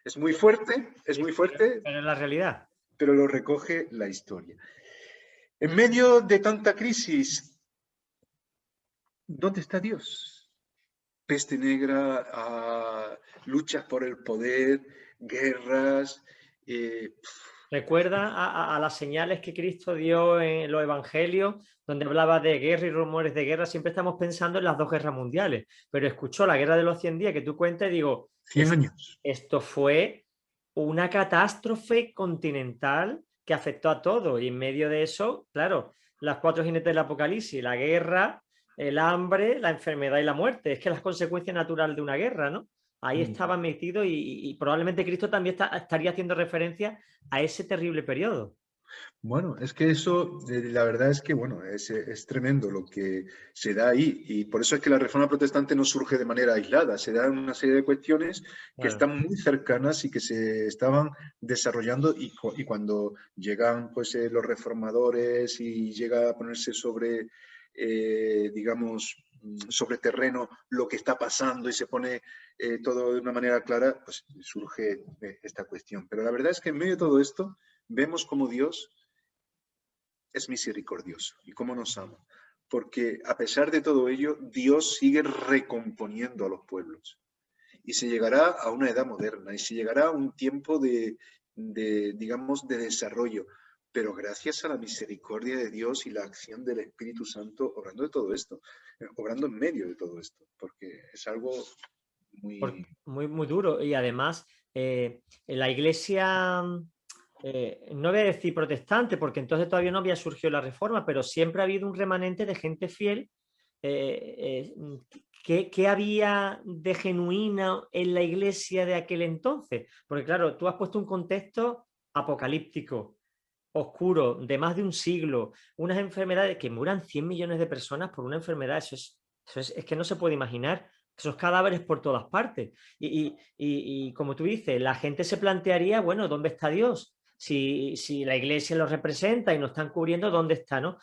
Es muy fuerte, Pero es la realidad. pero lo recoge la historia. En medio de tanta crisis, ¿dónde está Dios? Peste negra, luchas por el poder, guerras. Recuerda a las señales que Cristo dio en los evangelios, donde hablaba de guerra y rumores de guerra. Siempre estamos pensando en las 2 guerras mundiales, pero escuchó la guerra de los 100 días que tú cuentas y digo, 100 años. Esto fue una catástrofe continental que afectó a todo. Y en medio de eso, claro, las 4 jinetes del apocalipsis, la guerra, el hambre, la enfermedad y la muerte. Es que las consecuencias naturales de una guerra, ¿no? Ahí estaba metido y probablemente Cristo también estaría haciendo referencia a ese terrible periodo. Bueno, es que eso, la verdad es que, bueno, es tremendo lo que se da ahí. Y por eso es que la reforma protestante no surge de manera aislada. Se dan una serie de cuestiones que están muy cercanas y que se estaban desarrollando. Y cuando llegan pues, los reformadores y llega a ponerse sobre, digamos, sobre terreno lo que está pasando y se pone todo de una manera clara, pues surge esta cuestión. Pero la verdad es que en medio de todo esto vemos cómo Dios es misericordioso y cómo nos ama. Porque a pesar de todo ello, Dios sigue recomponiendo a los pueblos. Y se llegará a una edad moderna y se llegará a un tiempo digamos, de desarrollo. Pero gracias a la misericordia de Dios y la acción del Espíritu Santo, obrando de todo esto, obrando en medio de todo esto, porque es algo muy... Muy duro. Y además, en la iglesia... no voy a decir protestante, porque entonces todavía no había surgido la reforma, pero siempre ha habido un remanente de gente fiel. ¿Qué había de genuina en la iglesia de aquel entonces? Porque claro, tú has puesto un contexto apocalíptico, oscuro, de más de un siglo, unas enfermedades que muran 100 millones de personas por una enfermedad, es que no se puede imaginar, esos cadáveres por todas partes. Y como tú dices, la gente se plantearía, bueno, ¿dónde está Dios? Si la iglesia lo representa y nos están cubriendo, ¿dónde está, no?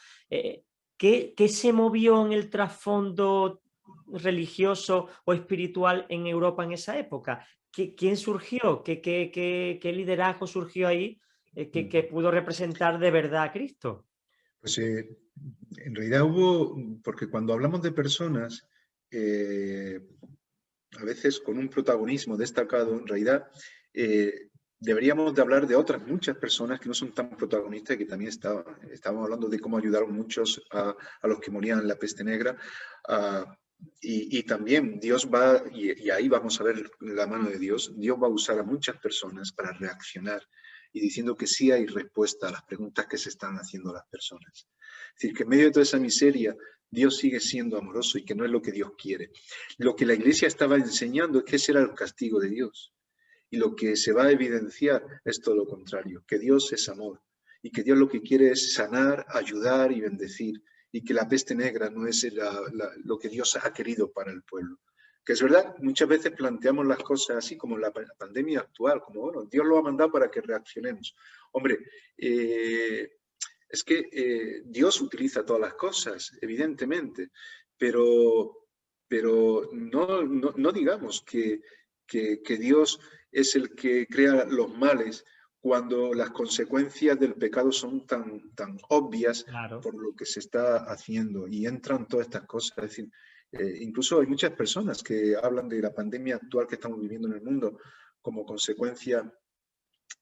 ¿Qué se movió en el trasfondo religioso o espiritual en Europa en esa época? ¿Quién surgió? ¿Qué liderazgo surgió ahí que pudo representar de verdad a Cristo? Pues en realidad hubo, porque cuando hablamos de personas, a veces con un protagonismo destacado, en realidad deberíamos de hablar de otras muchas personas que no son tan protagonistas y que también estábamos hablando de cómo ayudaron muchos a los que morían en la peste negra. Y también Dios va, y ahí vamos a ver la mano de Dios, Dios va a usar a muchas personas para reaccionar y diciendo que sí hay respuesta a las preguntas que se están haciendo las personas. Es decir, que en medio de toda esa miseria, Dios sigue siendo amoroso y que no es lo que Dios quiere. Lo que la iglesia estaba enseñando es que ese era el castigo de Dios. Y lo que se va a evidenciar es todo lo contrario, que Dios es amor y que Dios lo que quiere es sanar, ayudar y bendecir, y que la peste negra no es lo que Dios ha querido para el pueblo. Que es verdad, muchas veces planteamos las cosas así como la pandemia actual, como bueno, Dios lo ha mandado para que reaccionemos. Hombre, es que Dios utiliza todas las cosas, evidentemente, pero no digamos que Dios es el que crea los males cuando las consecuencias del pecado son tan obvias por lo que se está haciendo y entran todas estas cosas. Es decir, incluso hay muchas personas que hablan de la pandemia actual que estamos viviendo en el mundo como consecuencia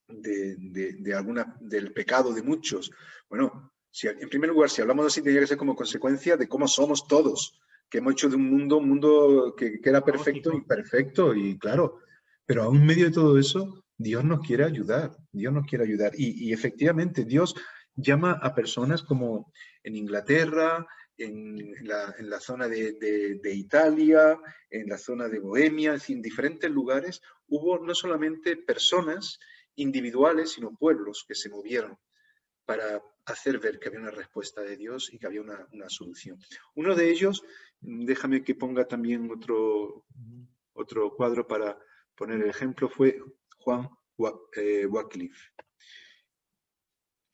del pecado de muchos. Bueno, en primer lugar, si hablamos así, tendría que ser como consecuencia de cómo somos todos, que hemos hecho de un mundo que era perfecto y imperfecto, y claro, pero aún en medio de todo eso, Dios nos quiere ayudar, Dios nos quiere ayudar. Y efectivamente, Dios llama a personas como en Inglaterra, en la zona de Italia, en la zona de Bohemia, es decir, en diferentes lugares hubo no solamente personas individuales, sino pueblos que se movieron para hacer ver que había una respuesta de Dios y que había una solución. Uno de ellos, déjame que ponga también otro cuadro para poner el ejemplo, fue Juan Wycliffe.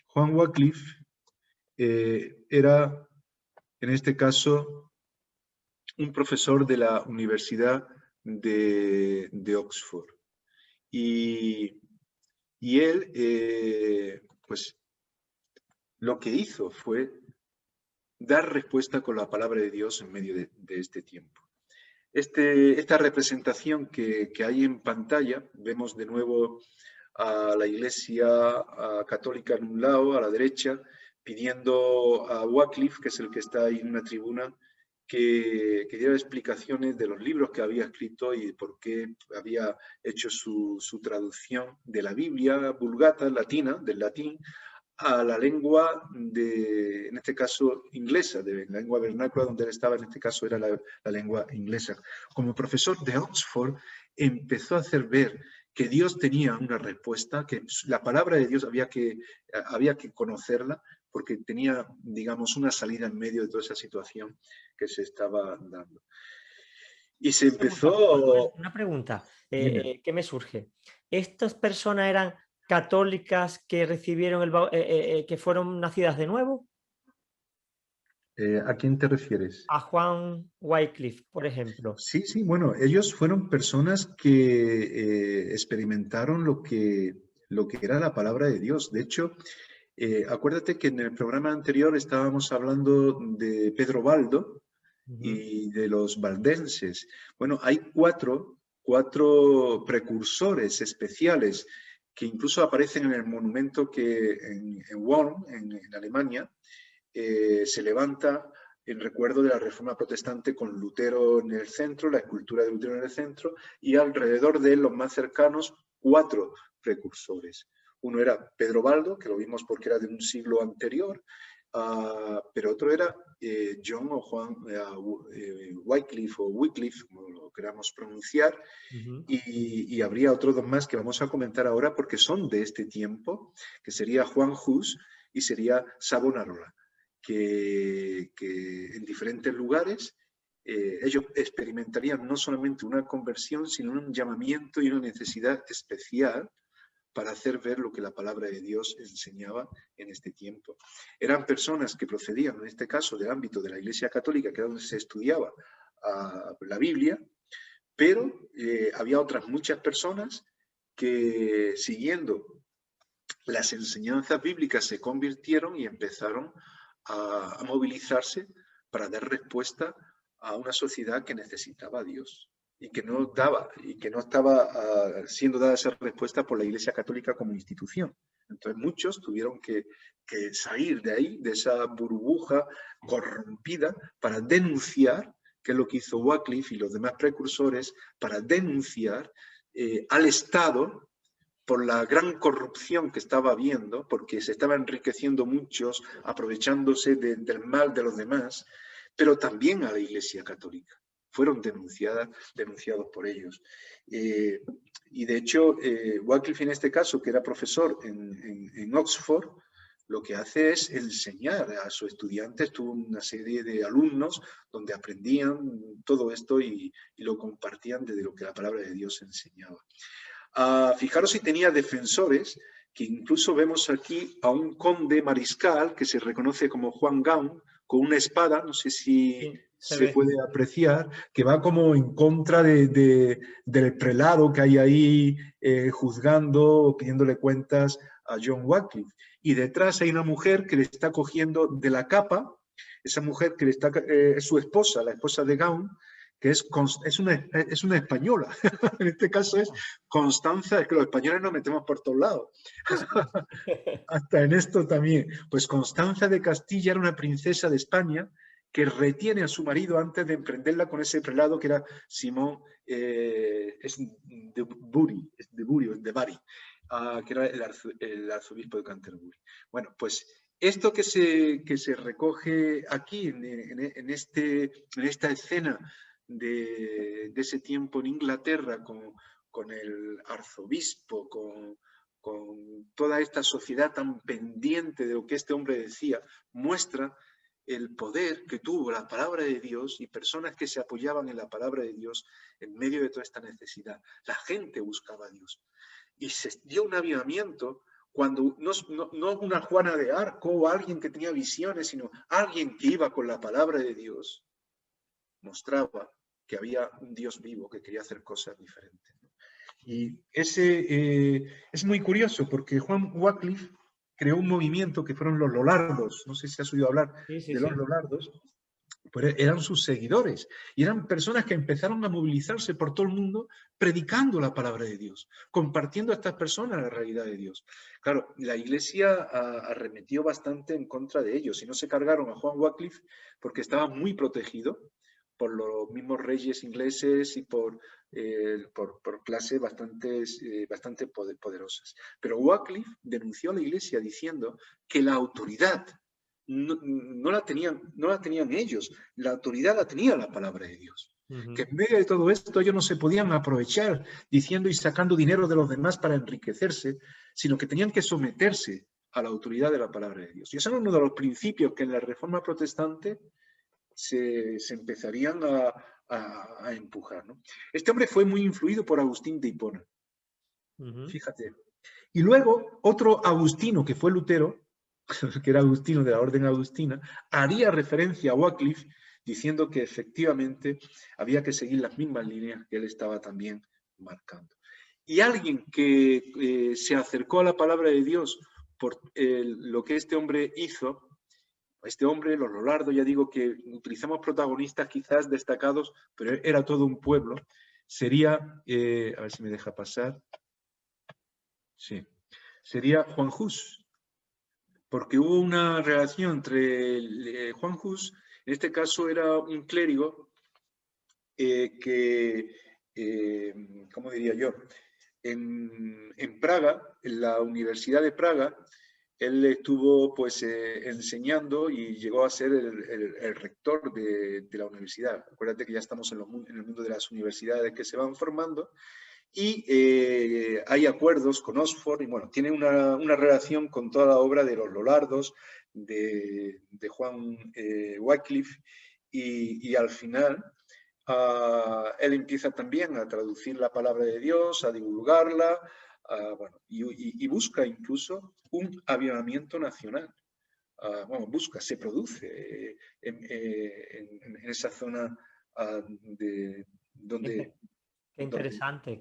Juan Wycliffe era, en este caso, un profesor de la Universidad de Oxford. Y él, pues, lo que hizo fue dar respuesta con la palabra de Dios en medio de este tiempo. Esta representación que hay en pantalla, vemos de nuevo a la Iglesia católica en un lado, a la derecha, pidiendo a Wycliffe, que es el que está ahí en una tribuna, que diera explicaciones de los libros que había escrito y por qué había hecho su traducción de la Biblia vulgata, latina, del latín, a la lengua en este caso, inglesa, de la lengua vernácula donde él estaba, en este caso era la lengua inglesa. Como profesor de Oxford, empezó a hacer ver que Dios tenía una respuesta, que la palabra de Dios había que conocerla, porque tenía, digamos, una salida en medio de toda esa situación que se estaba dando. Y se empezó... Una pregunta que me surge. ¿Estas personas eran católicas que recibieron que fueron nacidas de nuevo? ¿A quién te refieres? A Juan Wycliffe, por ejemplo. Sí, sí, bueno, ellos fueron personas que experimentaron lo que era la palabra de Dios. De hecho, acuérdate que en el programa anterior estábamos hablando de Pedro Baldo y de los valdenses. Bueno, hay cuatro precursores especiales que incluso aparecen en el monumento que en Worm, en Alemania, se levanta en recuerdo de la Reforma Protestante con Lutero en el centro, la escultura de Lutero en el centro, y alrededor de él, los más cercanos, 4 precursores. Uno era Pedro Baldo, que lo vimos porque era de un siglo anterior, pero otro era John o Juan Wycliffe o Wycliffe, como lo queramos pronunciar, y habría otros 2 más que vamos a comentar ahora porque son de este tiempo, que sería Juan Hus y sería Savonarola. Que en diferentes lugares ellos experimentarían no solamente una conversión, sino un llamamiento y una necesidad especial para hacer ver lo que la palabra de Dios enseñaba en este tiempo. Eran personas que procedían, en este caso, del ámbito de la Iglesia Católica, que era donde se estudiaba la Biblia, pero había otras muchas personas que, siguiendo las enseñanzas bíblicas, se convirtieron y empezaron a movilizarse para dar respuesta a una sociedad que necesitaba a Dios y que no estaba siendo dada esa respuesta por la Iglesia Católica como institución. Entonces muchos tuvieron que salir de ahí, de esa burbuja corrompida, para denunciar, que es lo que hizo Wycliffe y los demás precursores, para denunciar al Estado por la gran corrupción que estaba habiendo, porque se estaban enriqueciendo muchos, aprovechándose del mal de los demás, pero también a la Iglesia Católica. Fueron denunciados por ellos. Y de hecho, Wycliffe en este caso, que era profesor en Oxford, lo que hace es enseñar a sus estudiantes, tuvo una serie de alumnos donde aprendían todo esto y lo compartían desde lo que la palabra de Dios enseñaba. Fijaros si tenía defensores, que incluso vemos aquí a un conde mariscal que se reconoce como Juan Gaun, con una espada, no sé si se puede apreciar, que va como en contra del prelado que hay ahí juzgando, pidiéndole cuentas a John Wycliffe. Y detrás hay una mujer que le está cogiendo de la capa, esa mujer que es su esposa, la esposa de Gaun, que es una española. En este caso es Constanza, es que los españoles nos metemos por todos lados. Hasta en esto también. Pues Constanza de Castilla era una princesa de España que retiene a su marido antes de emprenderla con ese prelado que era Simón de Bari, que era el arzobispo de Canterbury. Bueno, pues esto que se recoge aquí, en esta escena de ese tiempo en Inglaterra, con el arzobispo, con toda esta sociedad tan pendiente de lo que este hombre decía, muestra el poder que tuvo la palabra de Dios y personas que se apoyaban en la palabra de Dios en medio de toda esta necesidad. La gente buscaba a Dios. Y se dio un avivamiento cuando no una Juana de Arco o alguien que tenía visiones, sino alguien que iba con la palabra de Dios, mostraba que había un Dios vivo que quería hacer cosas diferentes. Y es muy curioso porque Juan Wycliffe creó un movimiento que fueron los Lollardos. No sé si has oído hablar Sí, sí, de los sí. Lollardos. Pues eran sus seguidores y eran personas que empezaron a movilizarse por todo el mundo predicando la palabra de Dios, compartiendo a estas personas la realidad de Dios. Claro, la iglesia arremetió bastante en contra de ellos y no se cargaron a Juan Wycliffe porque estaba muy protegido por los mismos reyes ingleses y por clases bastante poderosas. Pero Wycliffe denunció a la iglesia diciendo que la autoridad no la tenían ellos, la autoridad la tenía la palabra de Dios. Que en medio de todo esto ellos no se podían aprovechar diciendo y sacando dinero de los demás para enriquecerse, sino que tenían que someterse a la autoridad de la palabra de Dios. Y ese era uno de los principios que en la Reforma Protestante se empezarían a empujar, ¿no? Este hombre fue muy influido por Agustín de Hipona, fíjate. Y luego otro agustino que fue Lutero, que era agustino de la orden agustina, haría referencia a Wycliffe diciendo que efectivamente había que seguir las mismas líneas que él estaba también marcando. Y alguien que se acercó a la palabra de Dios por lo que este hombre hizo, este hombre, los Lollardos, ya digo que utilizamos protagonistas quizás destacados, pero era todo un pueblo, sería, a ver si me deja pasar, sí, sería Juan Hus, porque hubo una relación entre Juan Hus, en este caso era un clérigo ¿cómo diría yo? En Praga, en la Universidad de Praga, él estuvo pues enseñando y llegó a ser el rector de la universidad. Acuérdate que ya estamos en el mundo de las universidades que se van formando y hay acuerdos con Oxford y bueno, tiene una relación con toda la obra de los Lollardos, de Juan Wycliffe y al final él empieza también a traducir la palabra de Dios, a divulgarla, bueno, y busca incluso un avivamiento nacional. Bueno, se produce en esa zona donde... Qué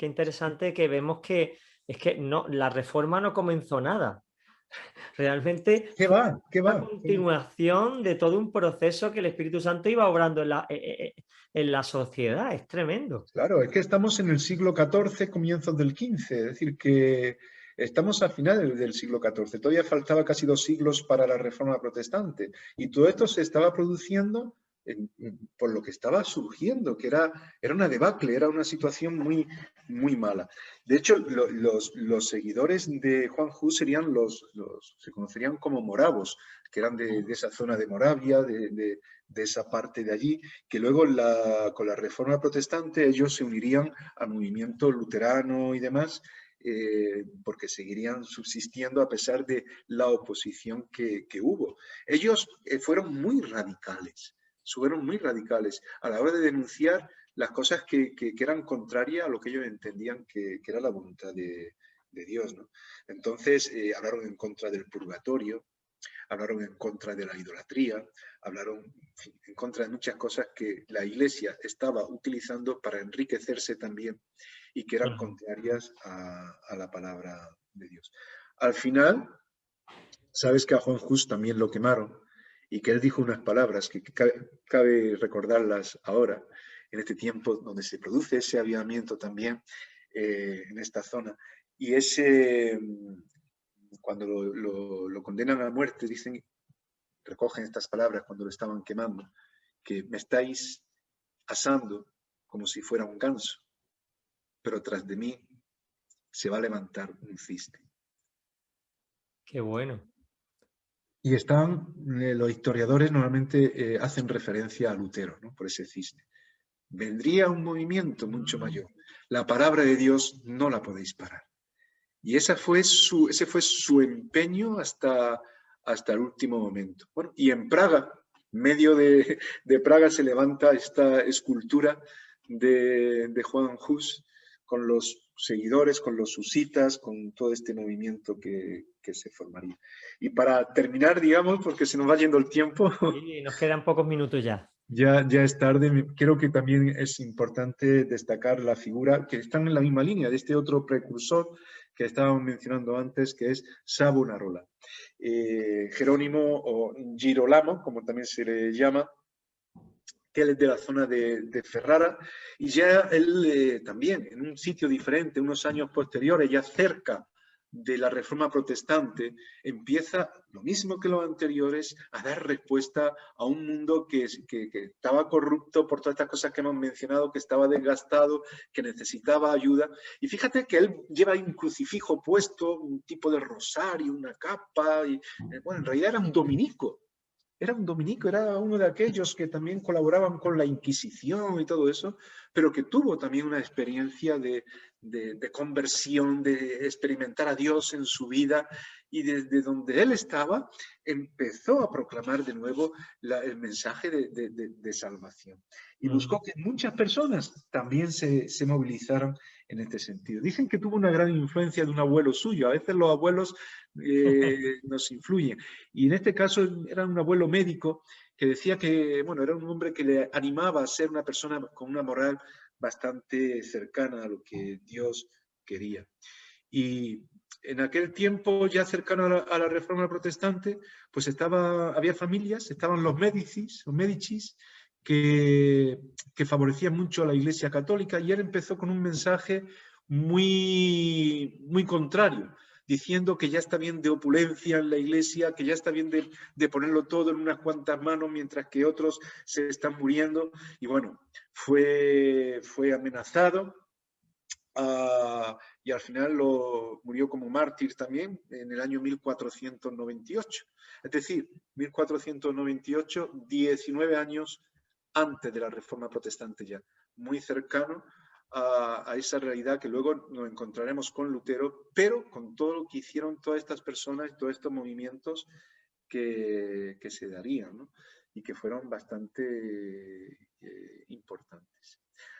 interesante que vemos que es que no, la reforma no comenzó nada. Realmente ¿Qué fue va? ¿Qué una va? continuación de todo un proceso que el Espíritu Santo iba obrando en la sociedad. Es tremendo. Claro, es que estamos en el siglo XIV, comienzos del XV, es decir, que estamos a finales del siglo XIV. Todavía faltaba casi 2 siglos para la Reforma Protestante y todo esto se estaba produciendo por lo que estaba surgiendo, que era una debacle, era una situación muy, muy mala. De hecho, los seguidores de Juan Hus serían se conocerían como moravos, que eran de esa zona de Moravia, de esa parte de allí, que luego con la Reforma Protestante ellos se unirían al movimiento luterano y demás, porque seguirían subsistiendo a pesar de la oposición que hubo. Ellos fueron muy radicales a la hora de denunciar las cosas que eran contrarias a lo que ellos entendían que era la voluntad de Dios, ¿no? Entonces hablaron en contra del purgatorio, hablaron en contra de la idolatría, hablaron en contra de muchas cosas que la Iglesia estaba utilizando para enriquecerse también y que eran contrarias a la palabra de Dios. Al final, sabes que a Juan Hus también lo quemaron y que él dijo unas palabras que cabe recordarlas ahora, en este tiempo donde se produce ese avivamiento también en esta zona. Y cuando lo condenan a muerte, recogen estas palabras cuando lo estaban quemando, que me estáis asando como si fuera un ganso, pero tras de mí se va a levantar un cisne. Qué bueno. Y los historiadores normalmente hacen referencia a Lutero, ¿no? Por ese cisne. Vendría un movimiento mucho mayor. La palabra de Dios no la podéis parar. Y ese fue su empeño hasta el último momento. Bueno, y en Praga, en medio de Praga, se levanta esta escultura de Juan Hus con los seguidores, con los husitas, con todo este movimiento que se formaría. Y para terminar, digamos, porque se nos va yendo el tiempo. Sí, nos quedan pocos minutos ya. Ya es tarde. Creo que también es importante destacar la figura que están en la misma línea de este otro precursor que estábamos mencionando antes, que es Savonarola. Jerónimo o Girolamo, como también se le llama, que él es de la zona de Ferrara, y ya él también, en un sitio diferente, unos años posteriores, ya cerca de la Reforma Protestante, empieza, lo mismo que los anteriores, a dar respuesta a un mundo que estaba corrupto por todas estas cosas que hemos mencionado, que estaba desgastado, que necesitaba ayuda. Y fíjate que él lleva un crucifijo puesto, un tipo de rosario, una capa, y bueno, en realidad era un dominico. Era un dominico, era uno de aquellos que también colaboraban con la Inquisición y todo eso, pero que tuvo también una experiencia de conversión, de experimentar a Dios en su vida, y desde donde él estaba empezó a proclamar de nuevo el mensaje de salvación. Y buscó que muchas personas también se movilizaran en este sentido. Dicen que tuvo una gran influencia de un abuelo suyo. A veces los abuelos nos influyen. Y en este caso era un abuelo médico que decía que, bueno, era un hombre que le animaba a ser una persona con una moral bastante cercana a lo que Dios quería. Y en aquel tiempo, ya cercano a la Reforma Protestante, pues había familias, estaban los Médicis, que favorecían mucho a la Iglesia Católica, y él empezó con un mensaje muy, muy contrario, diciendo que ya está bien de opulencia en la Iglesia, que ya está bien de ponerlo todo en unas cuantas manos mientras que otros se están muriendo. Y bueno, fue amenazado. Y al final murió como mártir también en el año 1498. Es decir, 1498, 19 años antes de la Reforma Protestante ya, muy cercano a esa realidad que luego nos encontraremos con Lutero, pero con todo lo que hicieron todas estas personas, todos estos movimientos que se darían, ¿no? Y que fueron bastante importantes.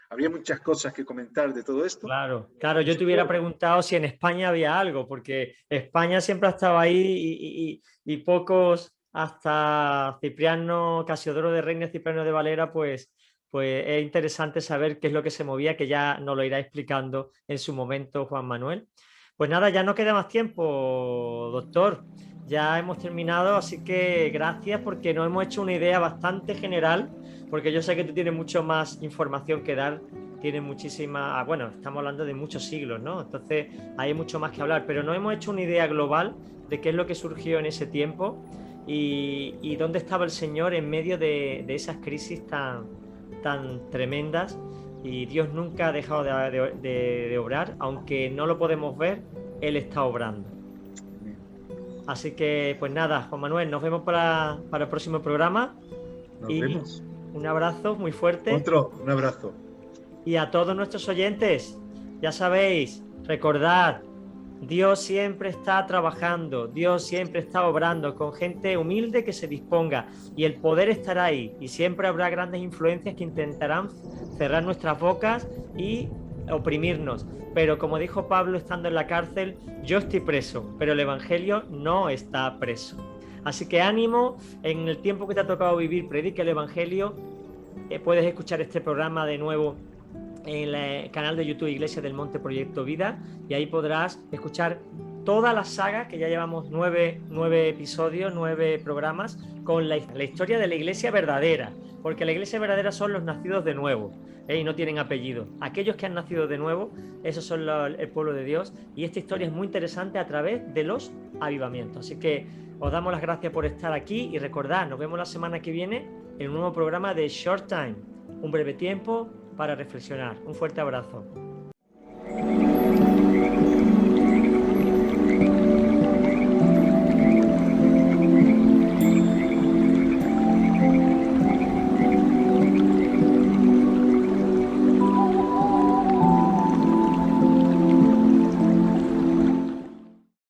Habría muchas cosas que comentar de todo esto. Claro, yo te hubiera preguntado si en España había algo, porque España siempre ha estado ahí y pocos, hasta Cipriano, Casiodoro de Reina y Cipriano de Valera, pues es interesante saber qué es lo que se movía, que ya nos lo irá explicando en su momento Juan Manuel. Pues nada, ya no queda más tiempo, doctor. Ya hemos terminado, así que gracias, porque nos hemos hecho una idea bastante general, porque yo sé que tú tienes mucho más información que dar, tienes muchísima, bueno, estamos hablando de muchos siglos, ¿no? Entonces hay mucho más que hablar, pero nos hemos hecho una idea global de qué es lo que surgió en ese tiempo y dónde estaba el Señor en medio de esas crisis tan tremendas. Y Dios nunca ha dejado de obrar, aunque no lo podemos ver, Él está obrando. Así que, pues nada, Juan Manuel, nos vemos para el próximo programa. Nos vemos. Un abrazo muy fuerte. Un abrazo. Y a todos nuestros oyentes, ya sabéis, recordad, Dios siempre está trabajando, Dios siempre está obrando con gente humilde que se disponga, y el poder estará ahí, y siempre habrá grandes influencias que intentarán cerrar nuestras bocas y oprimirnos. Pero como dijo Pablo estando en la cárcel, yo estoy preso, pero el Evangelio no está preso. Así que ánimo, en el tiempo que te ha tocado vivir, predica el Evangelio. Puedes escuchar este programa de nuevo en el canal de YouTube Iglesia del Monte Proyecto Vida, y ahí podrás escuchar toda la saga, que ya llevamos 9 episodios, 9 programas, con la historia de la iglesia verdadera, porque la iglesia verdadera son los nacidos de nuevo, y no tienen apellido. Aquellos que han nacido de nuevo, esos son el pueblo de Dios, y esta historia es muy interesante a través de los avivamientos. Así que os damos las gracias por estar aquí, y recordad, nos vemos la semana que viene en un nuevo programa de Short Time, un breve tiempo para reflexionar. Un fuerte abrazo.